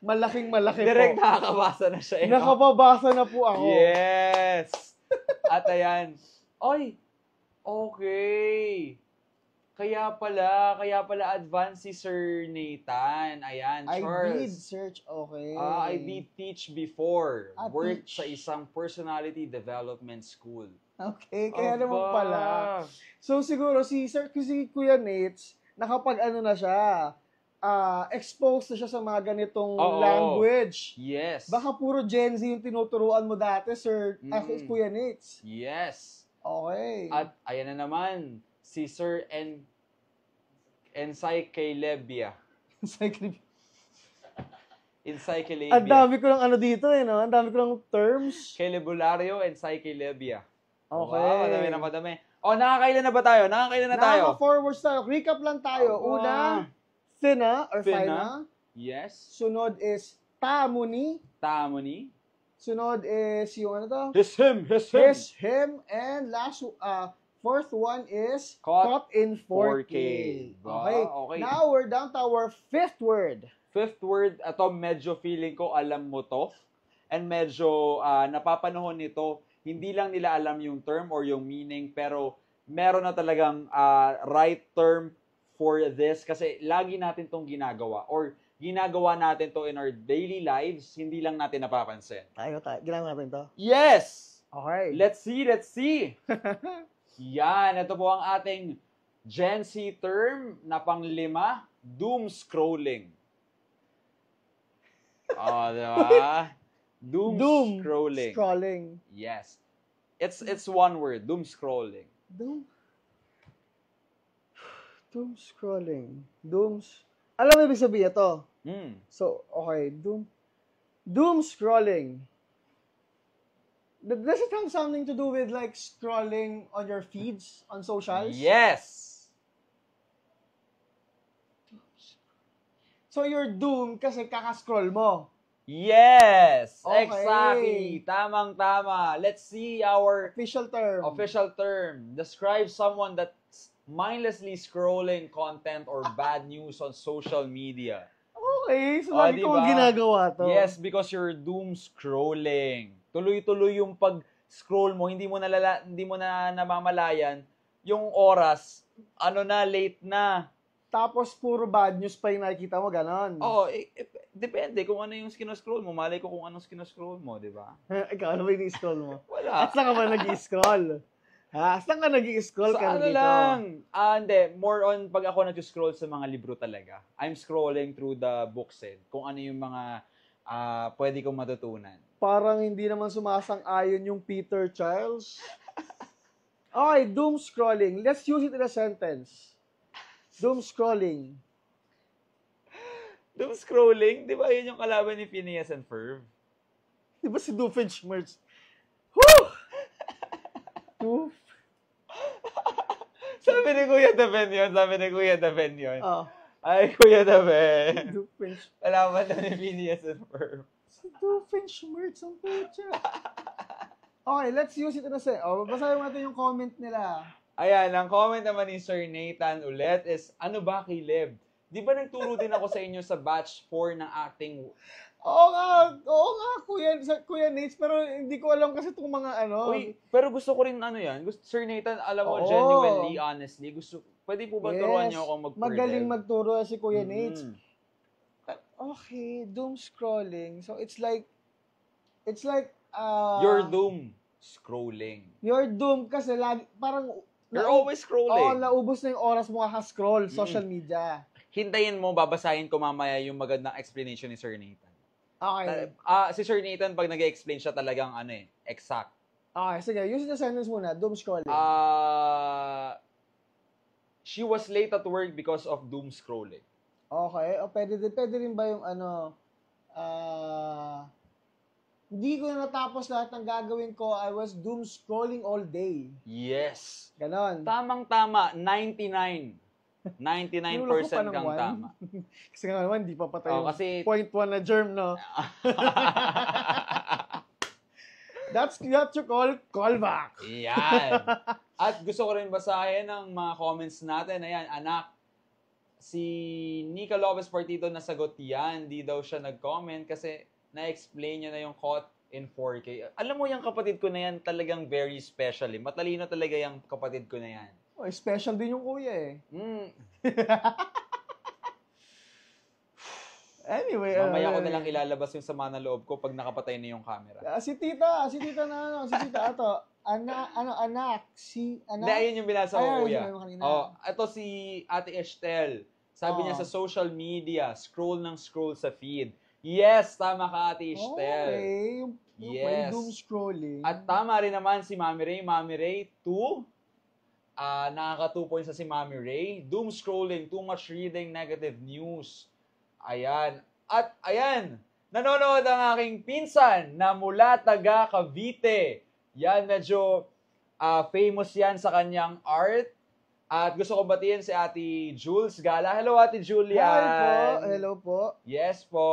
Malaking-malaki po. Direct nakakabasa na siya. Nakababasa na po ako. Yes! At ayan. Oy! Okay. Kaya pala advanced si Sir Nathan. Ayan, Charles. I did search, okay. I did teach before. Worked teach. sa isang personality development school. Okay, kaya naman pala. So siguro si Kuya Nates, nakapag-ano na siya, exposed na siya sa mga ganitong language. Yes. Baka puro Gen Z yung tinuturuan mo dati, Kuya Nates. Yes. Okay. At ayan na naman, si Sir Encyclopedia. Encyclopedia. Ang dami ko ng ano dito no? Ang dami ko ng terms. Vocabulario Encyclopedia. Okay. Wow, madami. Nakakailan na ba tayo? Nakakailan na tayo? Nakaka-forwards tayo. Recap lang tayo. Una, Fina. Yes. Sunod is Tamuni. Sunod is yung ano to? His, him. And last, fourth one is Caught in 4K. Okay. Now we're down to our fifth word. Fifth word, ito medyo feeling ko alam mo to. And medyo napapanahon nito, hindi lang nila alam yung term or yung meaning, pero meron na talagang right term for this kasi lagi natin tong ginagawa or ginagawa natin to in our daily lives, hindi lang natin napapansin. Ginagawa natin to? Yes! Okay. Let's see. Yan, ito po ang ating Gen Z term na pang-5, doom scrolling. Diba? Doom scrolling. Yes. It's one word, doom scrolling. Doom scrolling. Alam mo ibig sabihin ito? So, okay, doom scrolling. Does it have something to do with like scrolling on your feeds on socials? Yes. So you're doomed kasi kaka-scroll mo. Yes. Okay. Exactly. Tamang-tama. Let's see our official term. Describe someone that's mindlessly scrolling content or bad news on social media. Okay. So lagi kong ginagawa to. Yes, because you're doom scrolling. Tuloy-tuloy yung pag-scroll mo, hindi mo na namamalayan yung oras, late na. Tapos puro bad news pa yung nakikita mo, ganon. Depende kung ano yung scroll mo. Malay ko kung anong scroll mo, di ba? Ikaw, ano ba yung scroll mo? Wala. At saan ka ba nag-i-scroll? Saan ka nag-i-scroll ka dito? Lang. Hindi. More on pag ako nag-scroll sa mga libro talaga. I'm scrolling through the books kung ano yung mga pwede kong matutunan. Parang hindi naman sumasang-ayon yung Peter Childs. Okay, doom scrolling. Let's use it in a sentence. Doom scrolling. Doom scrolling? Di ba yun yung kalaban ni Phineas and Ferb? Di ba si Doofenshmirtz? Woo! Sabi ni Kuya Daven yun. Ay, Kuya Daven. Doofenshmirtz. Kalaban na ni Phineas and Ferb. Si Doofenshmirtz ang pucha. Okay, let's use it in a sentence. Basahin natin yung comment nila. Ayan, ang comment naman ni Sir Nathan ulit is, ano ba, Caleb? Di ba nagturo din ako sa inyo sa batch 4 ng acting? Oo nga, Kuya Nates, pero hindi ko alam kasi itong mga Uy, pero gusto ko rin yan. Sir Nathan, alam mo, genuinely, honestly, pwede po ba turuan niyo ako mag-pre-dev? Magaling magturo si Kuya Nates. Okay, doom scrolling. So it's like you're doom scrolling. You're doom kasi parang you're always scrolling. Naubos na yung oras mo scroll social media. Hintayin mo, babasahin ko mamaya yung magandang explanation ni Sir Nathan. Okay. Si Sir Nathan, pag nag-explain siya talagang exact. Okay, sige. Use the sentence muna. Doom scrolling. She was late at work because of doom scrolling. Okay. O pwede rin ba yung hindi ko na natapos lahat ng gagawin ko. I was doom scrolling all day. Yes. Ganon. Tamang-tama. 99% kang tama. Kasi nga naman, di pa patay yung kasi 0.1 na germ, no? That's what you call callback. Yan. At gusto ko rin basahin ang mga comments natin. Ayan, anak. si Nika Lopez Partito nasagot yan. Di daw siya nag-comment kasi na-explain niya na yung caught in 4K. Alam mo, yung kapatid ko na yan talagang very special. Matalino talaga yung kapatid ko na yan. Oh, special din yung kuya eh. Anyway, mamaya ko na lang ilalabas yung sama na loob ko pag nakapatay na yung camera. Si tita ato. Anak. Hindi, ayun yung binasa ko, kuya. Ito si Ate Estel. Sabi niya sa social media, scroll sa feed. Yes, tama ka, Ate Estel. Okay, yung doom scrolling. At tama rin naman si Mami Ray 2. Nakaka 2 points sa si Mami Ray. Doom scrolling, too much reading negative news. Ayan. At ayan, nanonood ang aking pinsan na mula taga Cavite. Yan, medyo famous yan sa kanyang art. At gusto ko batiin si Ate Jules Gala. Hello, Ate Julian. Hi po. Hello po. Yes po.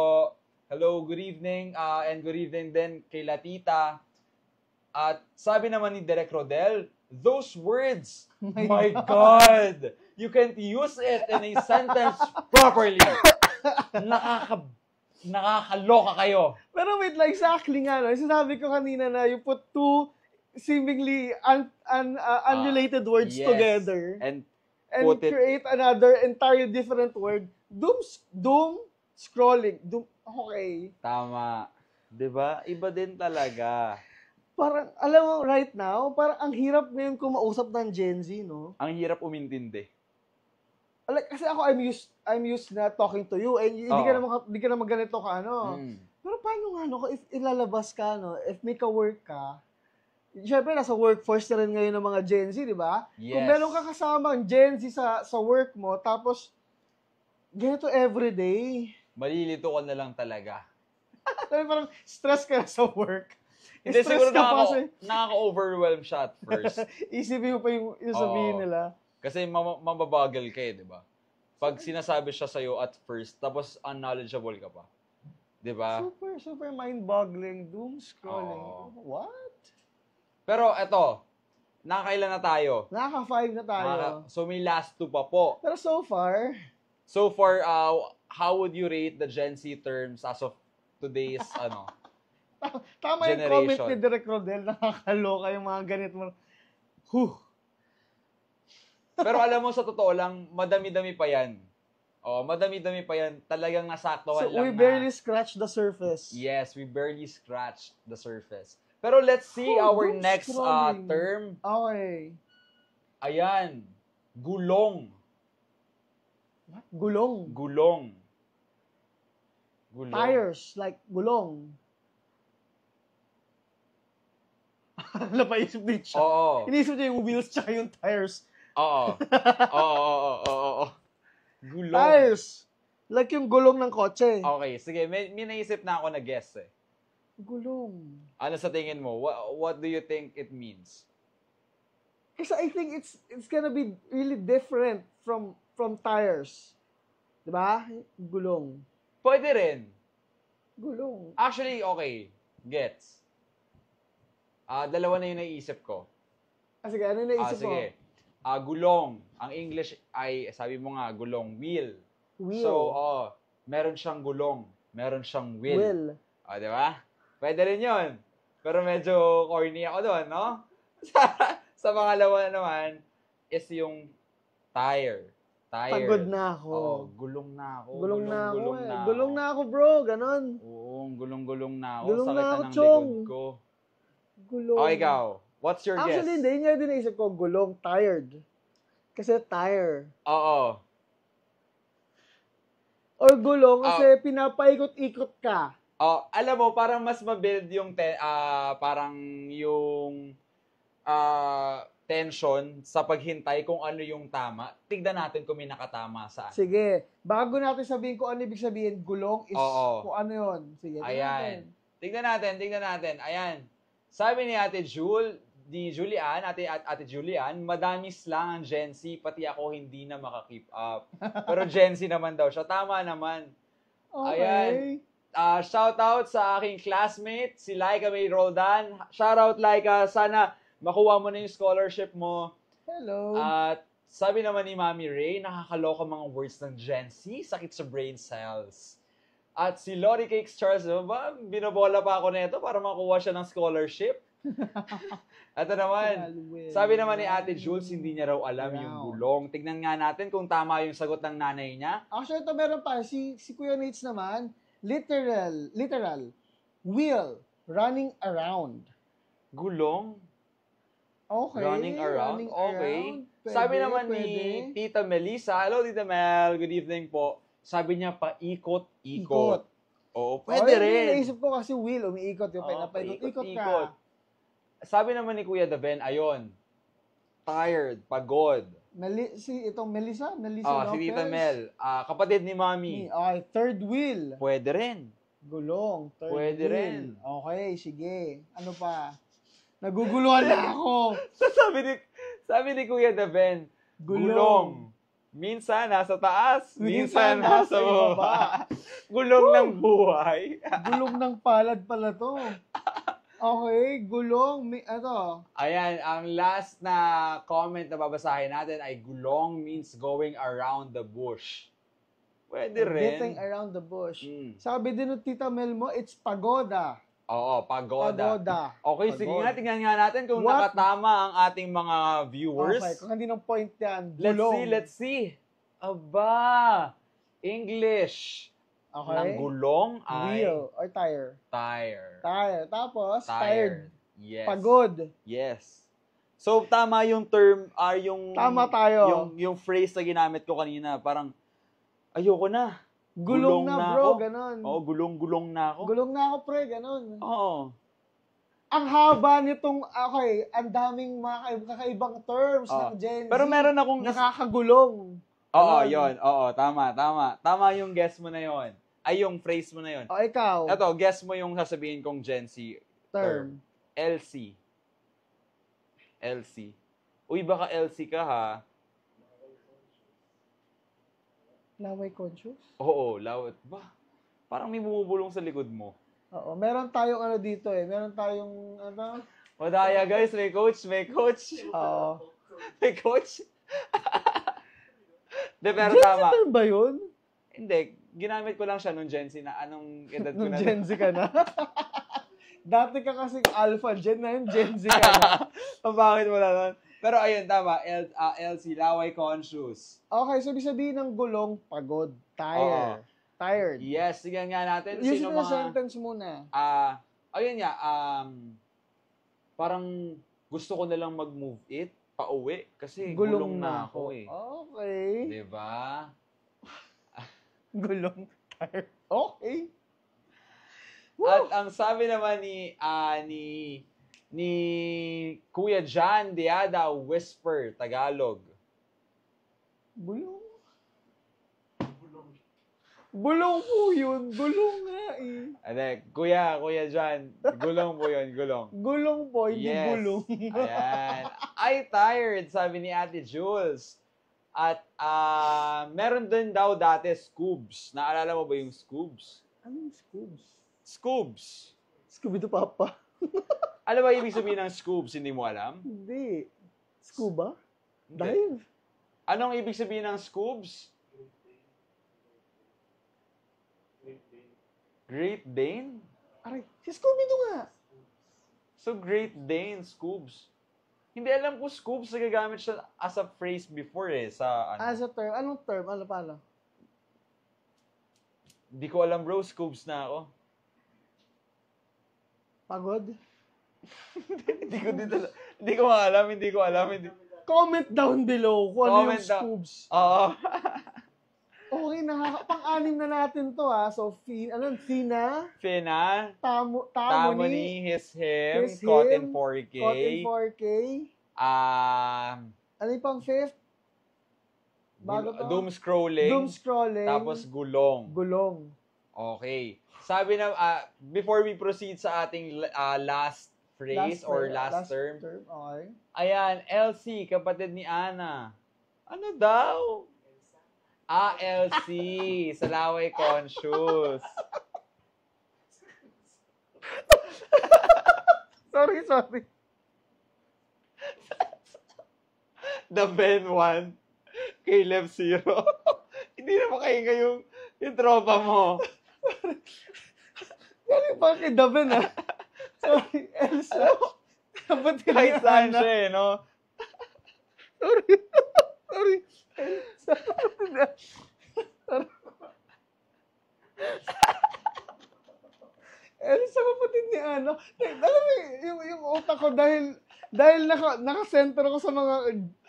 Hello, good evening. And good evening din kay Latita. At sabi naman ni Derek Rodel, those words, my God, you can't use it in a sentence properly. Nakakaloka kayo. Pero wait, like exactly nga, no? Sinabi ko kanina na you put two seemingly unrelated words together and create another entirely different word. Doom scrolling. Okay. Tama. 'Di ba? Iba din talaga. Parang, alam mo, right now, parang ang hirap ngayon kumausap ng Gen Z, no? Ang hirap umintindi. Like, kasi ako, I'm used na talking to you, and hindi ka naman ganito ka, ano. Pero paano nga, no, if ilalabas ka, no, if may ka-work ka, syempre, nasa workforce na rin ngayon ng mga Gen Z, di ba? Yes. Kung meron ka kasamang Gen Z sa work mo, tapos, ganito everyday. Malilito ka na lang talaga. Parang stress ka na sa work. Hindi, siguro nakaka-overwhelm siya at first. Isipin mo pa yung sabihin nila. Kasi mababagal ka eh, di ba? Pag sinasabi siya sa'yo at first, tapos unknowledgeable ka pa. Di ba? Super mind-boggling. Doom scrolling. What? Pero eto, nakakailan na tayo? Nakaka-5 na tayo. So may last 2 pa po. Pero so far, how would you rate the Gen Z terms as of today's tama generation? Yung comment ni Derek Rodel, nakakaloka yung mga ganit mo. Pero alam mo, sa totoo lang, madami-dami pa yan. Madami-dami pa yan. Talagang nasaktuhan lang na. So, we barely scratched the surface. Yes, we barely scratched the surface. Pero let's see our next term. Okay. Ayan. Gulong. What? Gulong? Gulong. Tires, like gulong. Napaisip din siya. Oo. Inisip niya yung wheels tsaka yung tires. Oo. Gulong. Tires. Like yung gulong ng kotse. Okay, sige. May naisip na ako na guess eh. Gulong. Ano sa tingin mo? What do you think it means? Kasi I think it's gonna be really different from tires. Diba? Gulong. Pwede rin. Gulong. Actually, okay. Gets. Dalawa na yung naisip ko. Sige, ano yung naisip mo? Sige. Gulong. Ang English ay, sabi mo nga, gulong. Wheel. So, meron siyang gulong. Meron siyang wheel. Di ba? Pwede rin yun. Pero medyo corny ako doon, no? Sa pangalawa naman, is yung tire. Pagod na ako. Gulong na ako. Gulong na ako, bro. Ganon. Oo, gulong-gulong na ako. Gulong sakit na ako, ng chong. likod ko. Gulong. Ikaw. What's your guess? Actually, hindi nga din naisip ko, gulong, tired. Kasi tire. Oo. Or gulong kasi pinapaikot-ikot ka. Alam mo, parang mas mabuild yung parang yung tension sa paghintay kung ano yung tama. Tignan natin kung may nakatama saan. Sige. Bago natin sabihin kung ano ibig sabihin, gulong is kung ano yun. Sige. Ayan. Tignan natin. Ayan. Sabi ni Ate Julian, Ate Julian, madami slang ang Gen Z, pati ako hindi na maka-keep up. Pero Gen Z naman daw siya. Tama naman. Okay. Ayan. Shout out sa aking classmate, si Laika May Roldan. Shout out, Laika. Sana makuha mo na yung scholarship mo. Hello. At Sabi naman ni Mami Ray, nakakaloka mga words ng Gen Z, sakit sa brain cells. At si Lori Cakes Charles, ba, binobola pa ako nito para makuha siya ng scholarship. Ito naman, sabi naman ni Ate Jules, hindi niya raw alam yung gulong. Tignan nga natin kung tama yung sagot ng nanay niya. Actually, ito meron pa. Si Kuya Nates naman, literal, wheel, running around. Gulong? Okay. Running around? Okay. Pwede, sabi naman ni Tita Melissa, hello Tita Mel, good evening po. Sabi niya, paikot-ikot. Oo, pwede rin. Naisip ko kasi wheel, umiikot yung paikot-ikot ka. Sabi naman ni Kuya Daven, ayon, tired, pagod. Itong Melissa Lopez. Si Tita Mel, kapatid ni Mami. Okay, third wheel. Pwede rin. Gulong, third Pwede wheel. rin. Okay, sige. Ano pa? Naguguluhan na ako. sabi ni Kuya Daven, gulong. Minsan nasa taas, minsan nasa baba. Gulong ng buhay. Gulong ng palad pala to. Okay, gulong. Ayan, ang last na comment na babasahin natin ay gulong means going around the bush. Pwede rin. Getting around the bush. Sabi din ng Tita Mel mo, it's pagoda. Oo, pagoda. Okay, sige nga, tingnan nga natin kung nakatama ang ating mga viewers. Okay, kung hindi ng point yan, gulong. Let's see. Aba, English. Okay. Ng gulong ay... Wheel or tire. Tire. Tapos, tired. Yes. Pagod. Yes. So, tama yung term, tama tayo. Yung phrase na ginamit ko kanina, parang, ayoko na. Gulong na bro, ako. ganon. Oo, gulong na ako. Gulong na ako, pre, ganon. Oo. Ang haba nitong, ang daming mga kakaibang terms ng Gen Z. Pero meron akong... Nakakagulong. Oo, yun. Oo, tama. Tama yung guess mo na yun. Ay, yung phrase mo na yun. O, ikaw. Ito, guess mo yung sasabihin kong Gen Z term. LC. Uy, baka LC ka, ha? Laway conscious? Oo, laway. Ba? Parang may bumubulong sa likod mo. Oo, meron tayong dito eh. Meron tayong, Madaya, guys. May coach. Oo. May coach? De, pero Gen Z tama. term ba yun? Hindi. Ginamit ko lang siya nung Gen Z na anong edad ko na. Nung Gen Z ka na? Dati ka kasing alpha Gen na yun, Gen Z ka na. Bakit wala nun? Pero ayun, tama. LC, laway conscious. Okay, so sabihin ng gulong, pagod, tired. Yes, sige nga natin. Using na sentence muna. Ayun nga, parang gusto ko na lang mag-move it, pauwi, kasi gulong na ako eh. Okay. Diba? Gulong, tired. Okay. At ang sabi naman ni Kuya John Diada, Whisper, Tagalog. Bulong. Bulong po yun. Gulong nga eh. Ade, Kuya John, gulong po yun, gulong. Gulong po, hindi bulong. Ayan. I tired, sabi ni Ate Jules. At meron din daw dati Scoobs. Naalala mo ba yung Scoobs? Anong Scoobs? Scoobs. Scooby-Doo Papa. Alam ba ibig sabihin ng Scoobs? Hindi mo alam? Hindi. Scuba? Hindi. Dive? Anong ibig sabihin ng Scoobs? Great Dane? Aray, si Scooby-Doo nga. So, Great Dane, Scoobs. Hindi alam ko Scoobs, nagagamit siya as a phrase before eh. As a term? Anong term? Ano pala? Hindi ko alam bro, Scoobs na ako. Pagod? Hindi ko alam. Comment down below kung ano yung Scoobs. Oo. Okay, pang-anim na natin to ha. So, Fina, Tamoni, his, him, caught in 4K. Caught in 4K. Ano yung pang fifth? Bago to? Doom scrolling. Tapos gulong. Okay. Sabi na, before we proceed sa ating last phrase last term. Okay. Ayan, LC, kapatid ni Ana. Ano daw? LC, sa laway conscious. Sorry. The Ben 1, Caleb 0. Hindi na makahinga yung tropa mo. Galing pa kay Daben, ah. Sorry, Elsa. Kapatid ni Kahit saan Ana. siya eh, no? Sorry. Sorry. Elsa. Kapatid ni Ana. Sorry. Elsa, kapatid ni Ana. Alam mo, yung utak ko dahil naka-center ako sa mga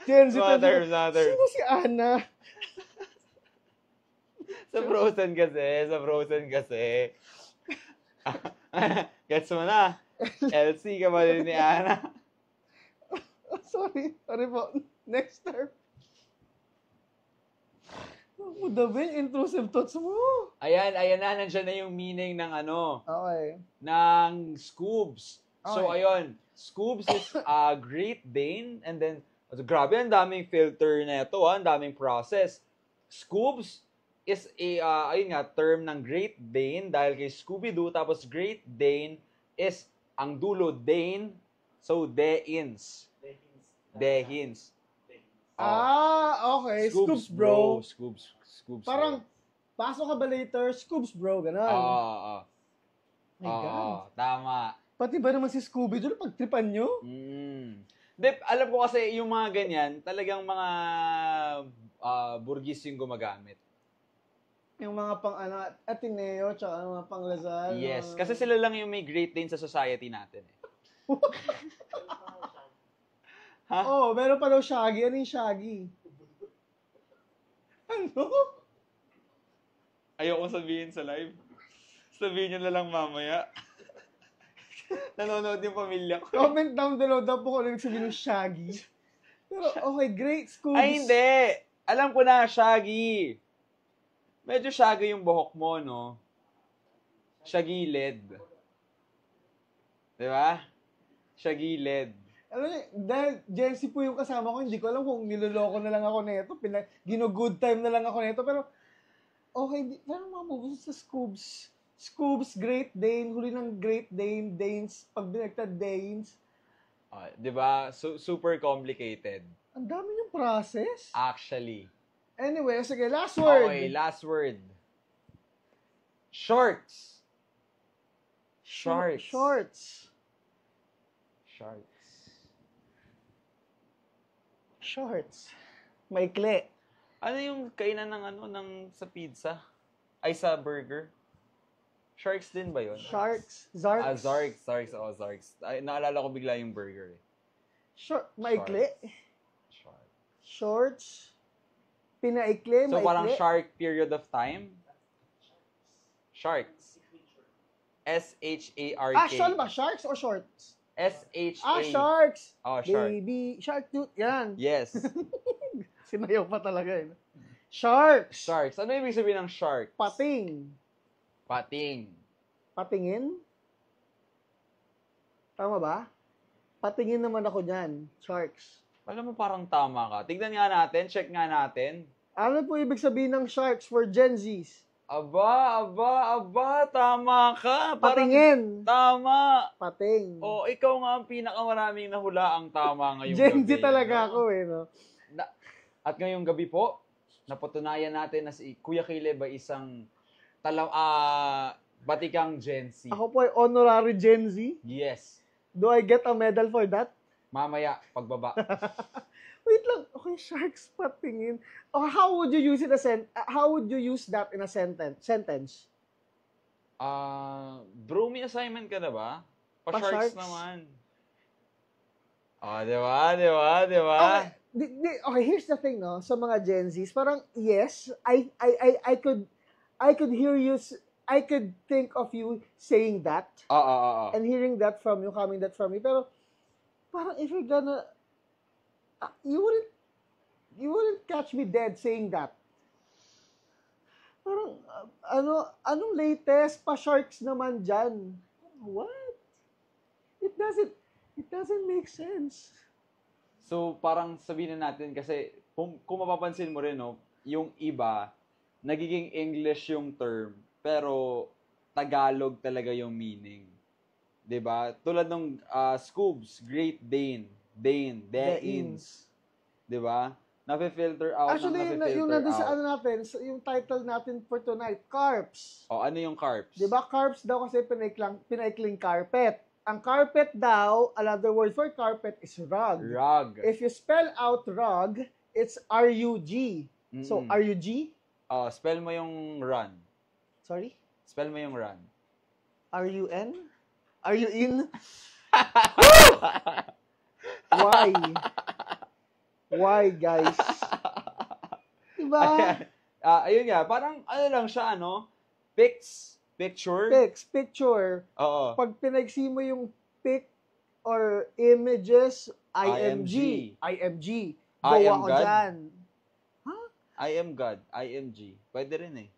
Gen Z. Mother. Sino si Ana? Sa Frozen kasi. Gets mo na. LC ka ba din ni Ana? Sorry po. Next term. Ako Daben, intrusive thoughts mo. Ayan na. Nandiyan na yung meaning ng Okay. ng Scoobs. So, Okay. ayun. Scoobs is a Great Dane. And then, grabe, ang daming filter na ito, ang daming process. Scoobs is ayun nga, term ng Great Dane dahil kay Scooby-Doo. Tapos, Great Dane is ang dulo, Dane. So, Deins. Okay. Scoops, bro. Scoops. Parang, pasok ka ba later? Scoops, bro. Ganon. My God. Tama. Pati ba naman si Scooby doon pagtripan nyo? Alam ko kasi yung mga ganyan, talagang mga burgis yung gumagamit. Yung mga pang Ateneo, tsaka mga pang Lazal. Yes, kasi sila lang yung may Great Dane sa society natin. Ha? Oh, meron pa daw Shaggy. Ano yung Shaggy? Ano? Ayoko sabihin sa live. Sabihin nyo na lang mamaya. Nanonood yung pamilya ko. Comment down below daw po kung ano yung sabihin ng Shaggy. Pero okay, great Scoops. Ay, hindi! Alam ko na, Shaggy. Medyo Shaggy yung buhok mo, no? Shaggy-led. Diba? Shaggy-led. Alam niyo, dahil Gen Z po yung kasama ko, hindi ko alam kung niloloko na lang ako nito, gino-good time na lang ako nito, pero okay, parang mga movies sa Scoobs. Scoobs, Great Dane, huli ng Great Dane, Danes, pag binagtad Danes. Diba? Super complicated. Ang dami yung process. Actually. Anyway, sige, last word. Okay, last word. Shorts. Shorts. Maikli. Ano yung kainan ng sa pizza? Ay, sa burger? Sharks din ba yun? Sharks. Zarks. Zarks. Ay, naalala ko bigla yung burger eh. Maikli. Shorts. Pinaikli, So, maikli. parang shark period of time? Sharks. S-H-A-R-K. Ano ba? Sharks or shorts? S-H-A. Sharks. Oh, shark. Baby, shark tooth. Yan. Yes. Sinayaw pa talaga eh. Sharks. Ano ibig sabihin ng shark? Pating. Patingin? Tama ba? Patingin naman ako dyan. Sharks. Alam mo, parang tama ka. Tignan nga natin, check nga natin. Ano po ibig sabihin ng sharks for Gen Zs? Aba, tama ka. Patingin. Tama. Pating. O, ikaw nga ang pinakamaraming nahula ang tama ngayong Gen gabi. Z talaga no? ako eh, no? At ngayong gabi po, napatunayan natin na si Kuya Caleb ay isang batikang Gen Z. Ako po ay honorary Gen Z. Yes. Do I get a medal for that? Mamaya, pagbaba. Wait lang. Okay, sharks patingin. How would you use how would you use that in a sentence? Bro, may assignment ka na ba? Pa-sharks Pa-sharks? naman. Di ba? Okay, here's the thing, no? Sa mga Gen Zs, parang yes, I could hear you, I could think of you saying that. And hearing that from you, coming that from you. Pero parang if you're gonna, you wouldn't catch me dead saying that. Parang, anong latest pa-sharks naman dyan? What? It doesn't make sense. So, parang sabihin na natin kasi kung mapapansin mo rin, no, yung iba, nagiging English yung term, pero Tagalog talaga yung meaning. 'Di ba? Tulad ng Scoobs, Great Dane, Danes. 'Di ba? Nafe-filter out Actually, ng nafe-filter yung nandun out. sa ano natin, yung title natin for tonight, Carbs. O, ano yung carbs? Di ba carbs daw kasi pinaikling carpet. Ang carpet daw, another word for carpet is rug. Rug. If you spell out rug, it's R-U-G. So, R-U-G? Oh, spell mo yung run. Sorry? Spell mo yung run. R-U-N? Are you in? Why? Why, guys? Diba? Ayun nga, parang ano lang siya, ano? Picture. Picture. Oo. Pag pinagsi mo yung pic or images, IMG. Go I am ako God. dyan. I am God. IMG. Pwede rin eh.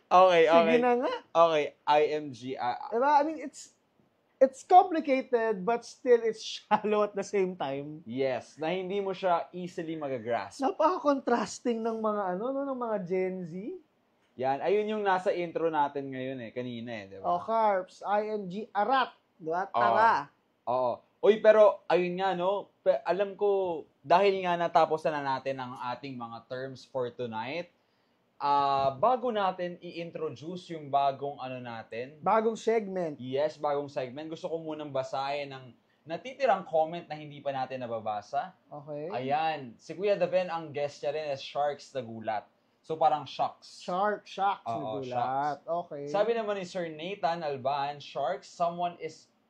Okay. Sige na nga. Okay, IMG. Diba? I mean, it's complicated, but still it's shallow at the same time. Yes, na hindi mo siya easily magagrasp. Napaka-contrasting ng mga ng mga Gen Z. Yan, ayun yung nasa intro natin ngayon kanina di ba? Carbs, IMG, arat, di ba? Tara. Oo. Uy, pero ayun nga alam ko dahil nga natapos na natin ang ating mga terms for tonight, bago natin i-introduce yung bagong natin. Bagong segment. Yes, bagong segment. Gusto ko munang basahin ng natitirang comment na hindi pa natin nababasa. Okay. Ayan. Si Kuya Daven, ang guest niya rin is Sharks na Gulat. So parang shocks. Shocks na gulat. Okay. Sabi naman ni Sir Nathan Alban, Sharks, someone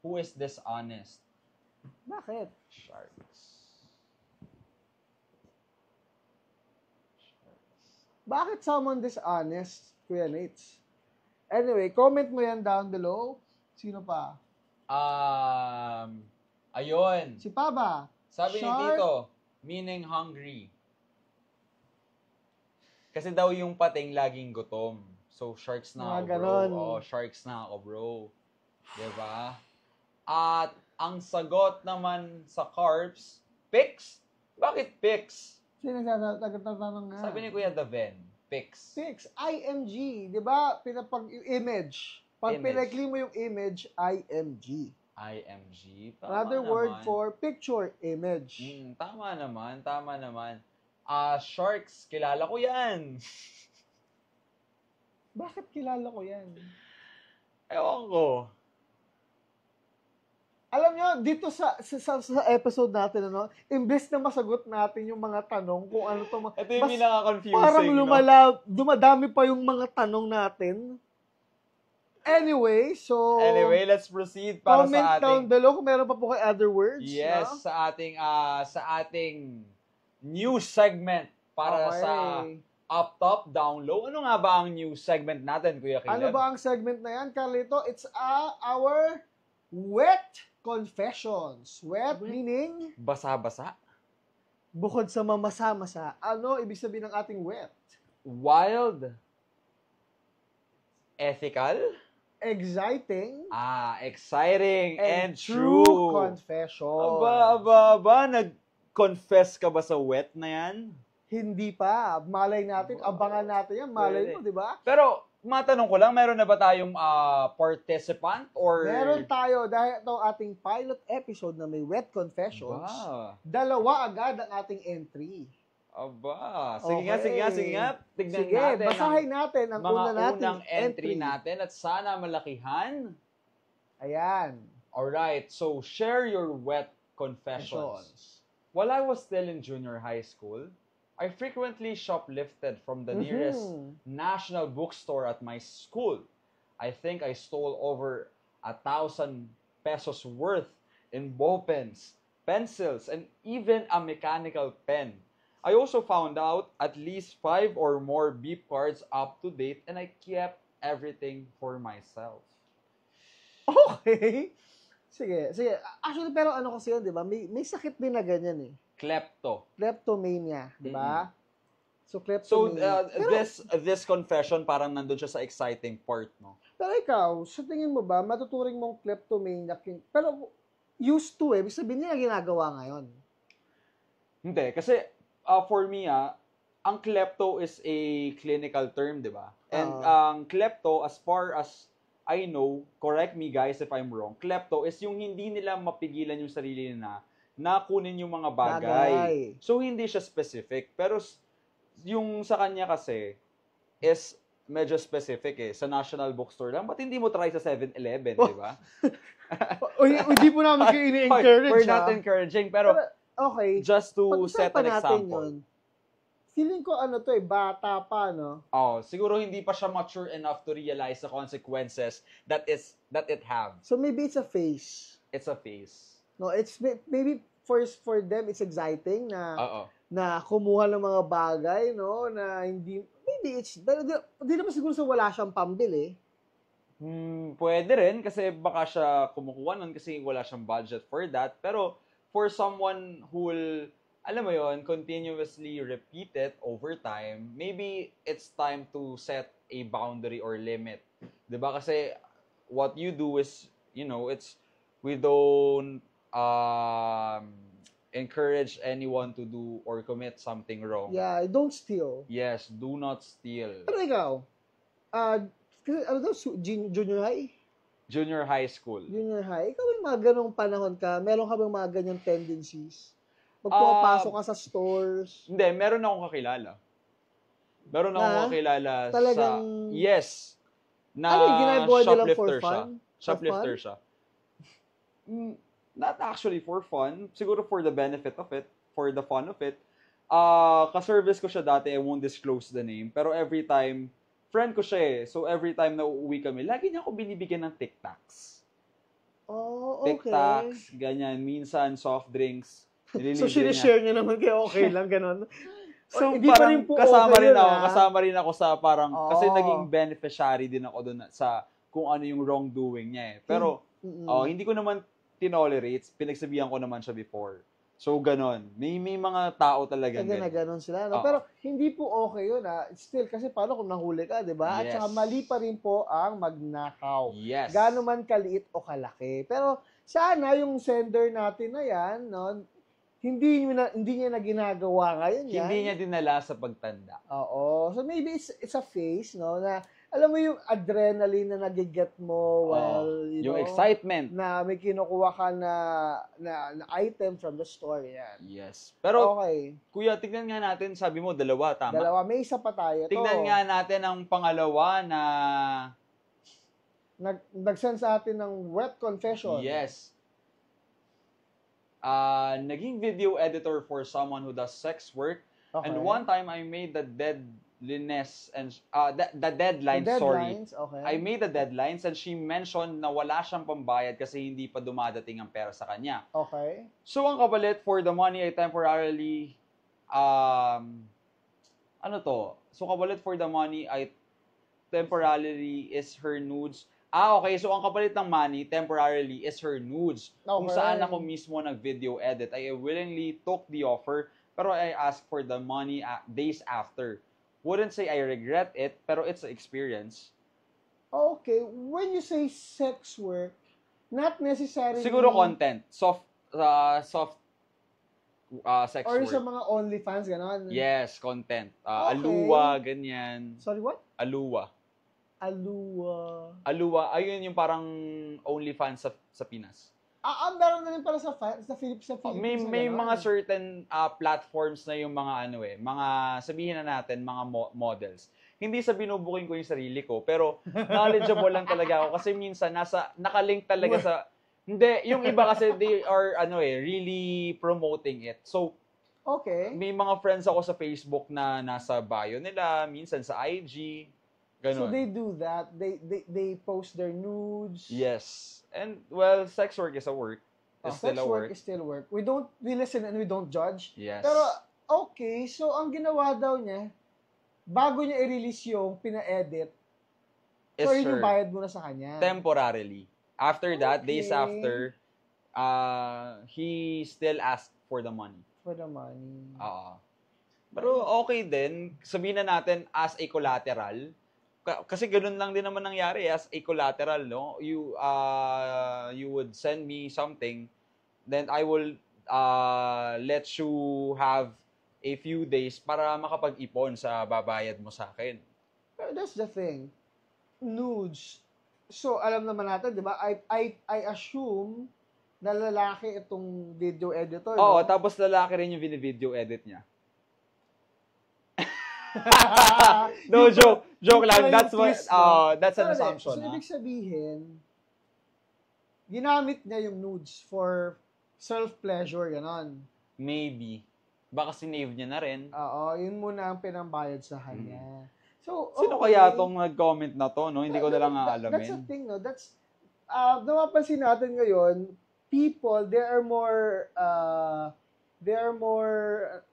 who is dishonest. Bakit? Sharks. Bakit someone dishonest, Kuya Nates? Anyway, comment mo yan down below. Sino pa? Ayun. Si Paba. Sabi ni Tito, meaning hungry. Kasi daw yung pating laging gutom. So, sharks na ako, bro. Oo, sharks na ako, bro. Diba? At ang sagot naman sa carbs, pics? Bakit pics? Sino nagtatanong nga? Sabi ni Kuya Daven, pics. Pics, IMG. Diba? Image. Pag pinakli mo yung image, IMG. IMG. Another word for picture, image. Tama naman. Sharks, kilala ko yan. Bakit kilala ko yan? Ewan ko. Alam nyo, dito sa episode natin, imbes na masagot natin yung mga tanong kung ano to. Ito yung pinaka-confusing, parang dumadami pa yung mga tanong natin. Anyway, let's proceed para sa ating... Comment down below kung meron pa po kayo other words. Yes, no? sa ating new segment para sa up top, down low. Ano nga ba ang new segment natin, Kuya Caleb? Ano ba ang segment na yan, Carlito? It's our wet confessions. Wet meaning? Basa-basa. Bukod sa mamasa-masa, ano ibig sabihin ng ating wet? Wild. Ethical. Exciting. Exciting and true. Confession. Aba, nag-confess ka ba sa wet na yan? Hindi pa. Malay natin, abangan natin yan. Malay mo, di ba? Pero, matanong ko lang, meron na ba tayong participant or... Meron tayo dahil itong ating pilot episode na may wet confessions. Dalawa agad ang ating entry. Aba, sige nga. Tignan natin. Basahin natin ang una nating unang entry natin at sana malakihan. Ayan. Alright, so share your wet confessions. While I was still in junior high school, I frequently shoplifted from the nearest national bookstore at my school. I think I stole over 1,000 pesos worth in ball pens, pencils, and even a mechanical pen. I also found out at least 5 or more beep cards up to date and I kept everything for myself. Okay. Sige. Actually, pero ano kasi yun, di ba? May sakit din na ganyan eh. Kleptomania, di ba? So, kleptomania. This confession, parang nandun siya sa exciting part, no? Pero ikaw, sa tingin mo ba, matuturing mong kleptomania, pero used to ibig sabihin niya ginagawa ngayon? Hindi, kasi for me, ang klepto is a clinical term, di ba? And ang klepto, as far as I know, correct me guys if I'm wrong, klepto is yung hindi nila mapigilan yung sarili na na kunin yung mga bagay. So, hindi siya specific. Pero, yung sa kanya kasi, is medyo specific Sa National Bookstore lang. Ba't hindi mo try sa 7-Eleven, di ba? Hindi po namin kayo ini-encourage. We're not encouraging, pero okay. Just to set an example. Feeling ko bata pa, no? Siguro hindi pa siya mature enough to realize the consequences that it have. So maybe it's a phase. It's a phase. No, it's maybe for them it's exciting na kumuha ng mga bagay, no, na hindi maybe it's hindi naman siguro sa wala siyang pambili. Pwede rin kasi baka siya kumukuha nun kasi wala siyang budget for that. Pero for someone who will alam mo yon, continuously repeat it over time, maybe it's time to set a boundary or limit. 'Di ba? Kasi what you do is, we don't encourage anyone to do or commit something wrong. Yeah, don't steal. Yes, do not steal. Pero ikaw, junior high? Junior high school. Junior high? Ikaw yung mga ganong panahon ka, meron ka bang mga ganyang tendencies? Pagpapasok ka sa stores? Hindi, meron akong kakilala. Meron akong kakilala talagang, yes. Na ano yung ginagawa nilang for fun? Siya. Shoplifter siya. Not actually for fun. Siguro for the benefit of it. For the fun of it. Ka-service ko siya dati. I won't disclose the name. Pero every time, friend ko siya So every time na uuwi kami, lagi niya ako binibigyan ng Tic Tacs. Oh, okay. Tic Tacs, ganyan. Minsan, soft drinks. So, sinishare niya naman kayo, okay lang, ganon. So, hindi pa rin po kasama rin ako sa parang, kasi naging beneficiary din ako doon sa kung ano yung wrongdoing niya Pero, hindi ko naman tinolerate, pinagsabihan ko naman siya before. So, ganon. May mga tao talaga ganon sila. No? Pero, hindi po okay yun Still, kasi paano kung nahuli ka, di ba? At saka mali pa rin po ang magnakaw. Yes. Gaano man kaliit o kalaki. Pero, sana yung sender natin na yan, no, hindi niya na ginagawa ngayon yan. Hindi niya dinala sa pagtanda. Oo. So maybe it's a phase, no, na alam mo yung adrenaline na nagiget mo yung excitement na may kinukuha ka na item from the store yan. Yes. Pero kuya, tignan nga natin, sabi mo dalawa, tama? Dalawa, may isa pa tayo. Tignan nga natin ang pangalawa na nag-send sa atin ng wet confession. Yes. Naging video editor for someone who does sex work. Okay. And one time, I made the deadlines and the deadlines. Okay. I made the deadlines and she mentioned na wala siyang pambayad kasi hindi pa dumadating ang pera sa kanya. Okay. So, ang kapalit, for the money, I temporarily, So, kapalit for the money, I temporarily is her nudes. Okay. So, ang kapalit ng money, temporarily, is her nudes. Okay. Kung saan ako mismo nag-video edit. I willingly took the offer, pero I asked for the money days after. Wouldn't say I regret it, pero it's an experience. Okay. When you say sex work, not necessarily... Siguro content. Soft sex or work. Or sa mga OnlyFans, gano'n? Yes, content. Aluwa, ganyan. Sorry, what? Aluwa. Aluwa, ayun yung parang OnlyFans sa Pinas. Meron na rin pala sa Philippines. May mga certain platforms na yung mga mga sabihin na natin, mga models. Hindi sa binubuking ko yung sarili ko, pero knowledgeable lang talaga ako kasi minsan nakalink talaga sa hindi, yung iba kasi they are really promoting it. So okay. May mga friends ako sa Facebook na nasa bio nila, minsan sa IG. Ganun. So they do that. They post their nudes. Yes. And well, sex work is a work. It's still a work. Is still work. We listen and we don't judge. Yes. Pero okay, so ang ginawa daw niya, bago niya i-release yung pina-edit, so yun yung bayad muna sa kanya. Temporarily. After that, days after, he still asked for the money. For the money. Pero okay din, sabihin na natin as a collateral. Kasi ganun lang din naman nangyari as a collateral, no? You would send me something, then I will let you have a few days para makapag-ipon sa babayad mo sa akin. That's the thing. Nudes. So, alam naman natin, di ba? I assume na lalaki itong video editor. Oo, no? tapos lalaki rin yung video edit niya. No, joke lang. That's what, that's an assumption. So, ibig sabihin, ginamit niya yung nudes for self-pleasure, ganon. Maybe. Baka sinave niya na rin. Oo, yun muna ang pinambayad sa kanya. So, Sino kaya tong nag-comment na to, no? Hindi ko na lang aalamin. That's the thing, no? That's, napapansin natin ngayon, people, they are more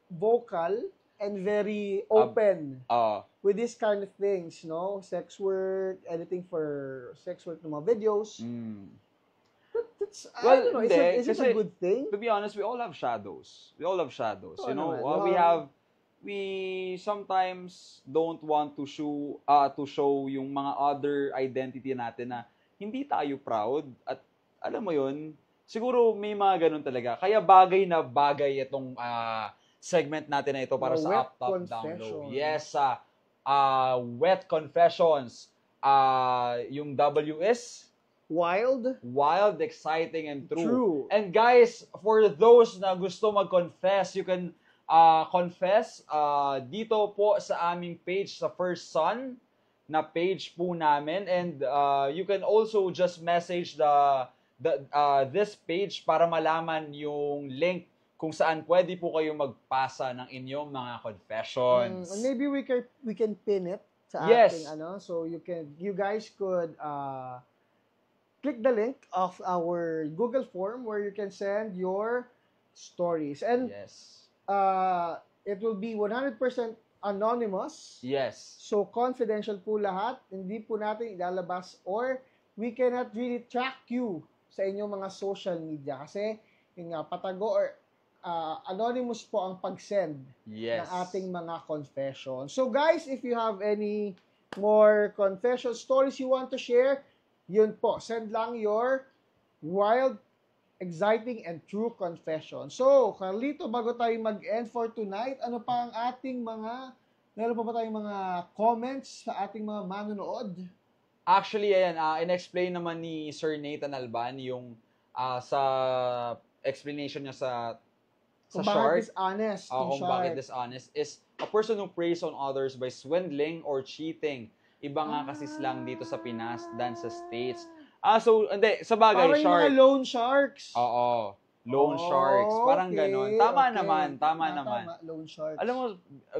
vocal and very open with this kind of things, no? Sex work, editing for sex work ng mga videos. That's, well, I don't know, is it a good thing? To be honest, we all have shadows. So, you know, naman, we sometimes don't want to show yung mga other identity natin na hindi tayo proud at alam mo yun, siguro may mga ganun talaga. Kaya bagay na bagay itong segment natin na ito para sa Up, Top, Down, Low. Yes, Wet Confessions. Yung WS Wild, exciting, and true. And guys, for those na gusto mag-confess, you can confess dito po sa aming page sa First Son na page po namin, and you can also just message this page para malaman yung link kung saan pwede po kayo magpasa ng inyong mga confessions. Maybe we can pin it sa ating so you guys could click the link of our Google form where you can send your stories, and it will be 100% anonymous. Yes. So confidential po lahat. Hindi po natin ilalabas or we cannot really track you sa inyong mga social media kasi yung patago or anonymous po ang pag-send ng ating mga confession. So guys, if you have any more confession stories you want to share, yun po, send lang your wild, exciting, and true confession. So, Carlito, bago tayo mag-end for tonight, ano pa ang ating meron pa ba tayong mga comments sa ating mga manonood? Actually, ayan, in-explain naman ni Sir Nathan Alban yung sa explanation niya sa short. Kung bakit dishonest is a person who preys on others by swindling or cheating. Iba nga kasi slang dito sa Pinas than sa States. So, hindi, sa bagay, parang shark. Parang yung loan sharks. Oo. Loan sharks. Parang ganon. Tama naman. Tama. Loan sharks. Alam mo,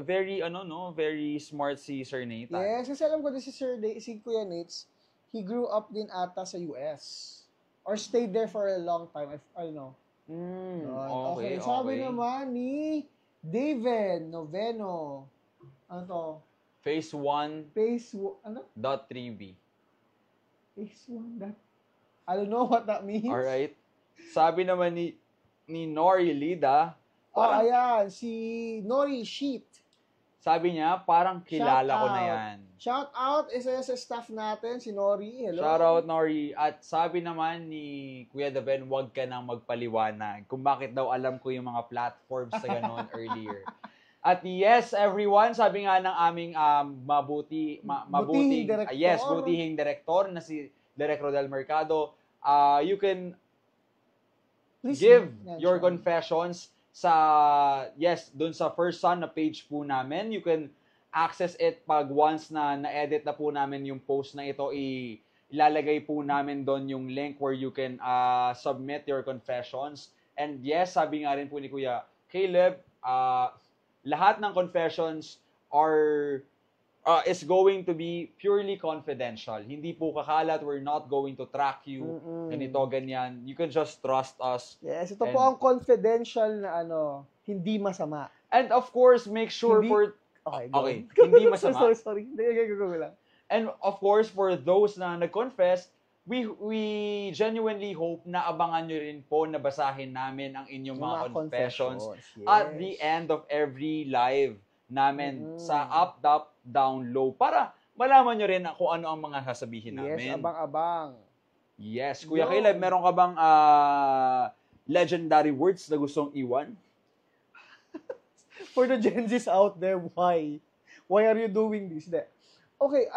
very, very smart si Sir Nathan. Yes, kasi alam ko din si Kuya Nates, he grew up din ata sa US. Or stayed there for a long time. I don't know. Okay. Sabi naman ni Daven Noveno. Ano to? Phase 1. Ano? .3b. Phase 1. I don't know what that means. Alright. Sabi naman ni Nori Lida. Ayan. Si Nori Sheet. Sabi niya, parang kilala ko na yan. Shout out. Isa sa staff natin, si Nori. Hello. Shout out, Nori. At sabi naman ni Kuya Daven, huwag ka nang magpaliwanag kung bakit daw alam ko yung mga platforms na gano'n earlier. At yes, everyone, sabi nga ng aming butihing direktor na si Derek Rodel Mercado, you can give your confessions dun sa First Son na page po namin. You can access it pag once na na-edit na po namin yung post na ito, ilalagay po namin doon yung link where you can submit your confessions. And yes, sabi nga rin po ni Kuya Caleb, lahat ng confessions is going to be purely confidential. Hindi po kakalat. We're not going to track you. Ganito, ganyan. You can just trust us. Yes, ito po ang confidential na hindi masama. And of course, make sure Okay. Hindi masama. Sorry. Go lang. And of course, for those na nag-confess, we genuinely hope na abangan nyo rin po na basahin namin ang inyong mga confessions at the end of every live namin sa Up, Top, Down, Low para malaman nyo rin kung ano ang mga sasabihin namin. Yes, abang-abang. Yes. Kuya Caleb, meron ka bang legendary words na gustong iwan? For the Gen Zs out there, why? Why are you doing this? Okay,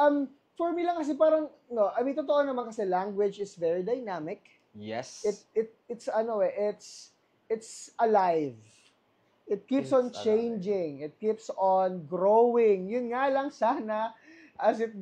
for me lang kasi parang, totoo naman kasi language is very dynamic. Yes. It's alive. It keeps on changing. It keeps on growing. Yun nga lang sana as it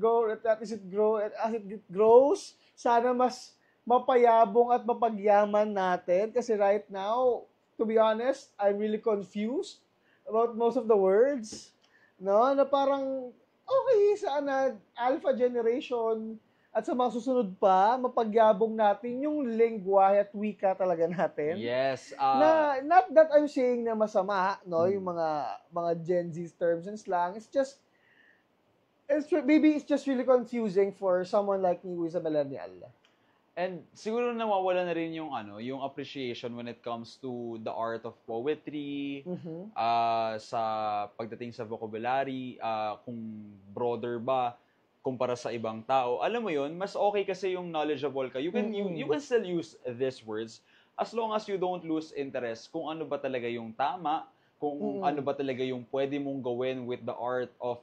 grows, sana mas mapayabong at mapagyaman natin kasi right now, to be honest, I'm really confused about most of the words. No, na parang okay, sana alpha generation at sa mga susunod pa, mapagyabong natin yung lengguwahe at wika talaga natin. Yes. Na not that I'm saying na masama, no, yung mga Gen Z terms and slang. Maybe it's just really confusing for someone like me who is a millennial. And siguro nawawala na rin yung yung appreciation when it comes to the art of poetry, sa pagdating sa vocabulary, kung broader ba kumpara sa ibang tao. Alam mo yun, mas okay kasi yung knowledgeable ka. You can still use these words as long as you don't lose interest kung ano ba talaga yung tama, kung ano ba talaga yung pwede mong gawin with the art of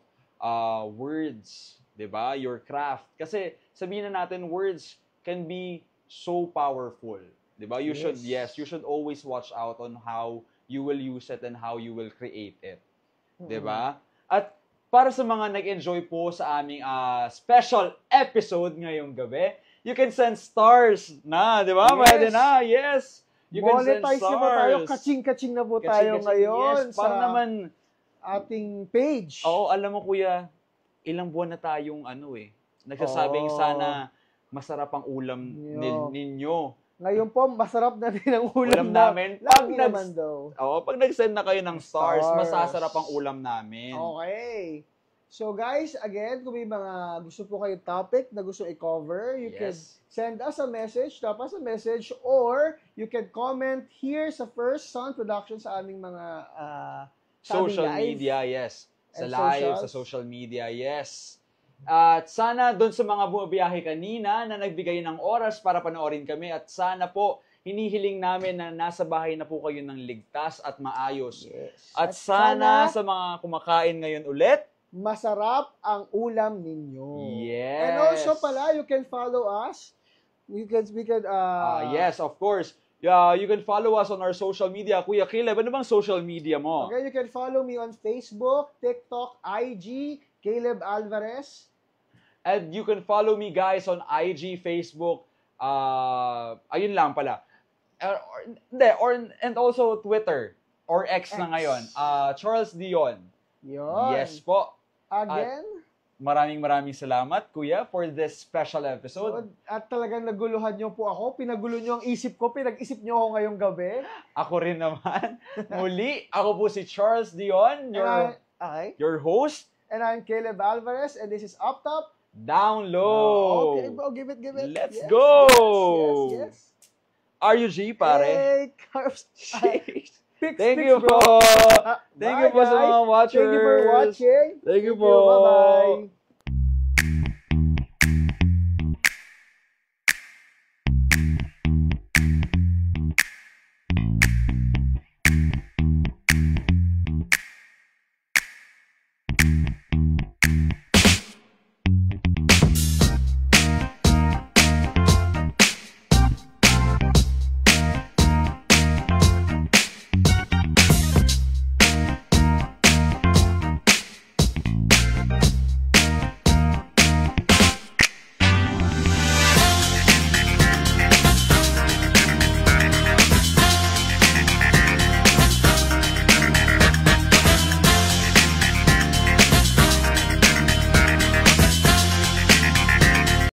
words, 'di ba? Your craft. Kasi sabihin na natin, words can be so powerful, 'di ba? You should always watch out on how you will use it and how you will create it. 'Di ba? At para sa mga nag-enjoy po sa aming special episode ngayong gabi, you can send stars na, 'di ba? Yes. Pwede na. Yes. You can send stars. Na po tayo, kaching-kaching na po tayo ngayon. Yes, para naman ating page. Oo, alam mo kuya, ilang buwan na tayong nagsasabing sana masarap ang ulam ninyo. Ngayon po, masarap na din ang ulam namin. Pag nag-send na kayo ng stars, masasarap ang ulam namin. Okay. So guys, again, kung may mga gusto po kayo topic na gusto i-cover, you can send us a message, drop us a message, or you can comment here sa First Sound Production sa aming mga social media, yes. Sa live, sa social media, yes. At sana doon sa mga bumabiyahe kanina na nagbigay ng oras para panoorin kami, at sana po hinihiling namin na nasa bahay na po kayo ng ligtas at maayos. Yes. At sana sa mga kumakain ngayon ulit, masarap ang ulam ninyo. Yes. And also pala, you can follow us. Yes, of course. Yeah, you can follow us on our social media. Kuya Caleb, ano bang social media mo? Okay, you can follow me on Facebook, TikTok, IG, Caleb Alvarez. And you can follow me, guys, on IG, Facebook. Ayun lang pala. And also Twitter or X na ngayon. Charles Dion. Yun. Yes po. Again. Maraming salamat, Kuya, for this special episode. At talagang naguluhan niyo po ako. Pinagulo niyo ang isip ko. Pinag-isip niyo ako ngayong gabi. Ako rin naman. Muli, ako po si Charles Dion, your host. And I'm Caleb Alvarez, and this is Up Top. Down Low. Okay, bro, give it. Let's go. Yes. RUG, pare. Hey, carbs. Thank you po. Thank you po sa mga watchers. Thank you for watching. Thank you po. Bye-bye.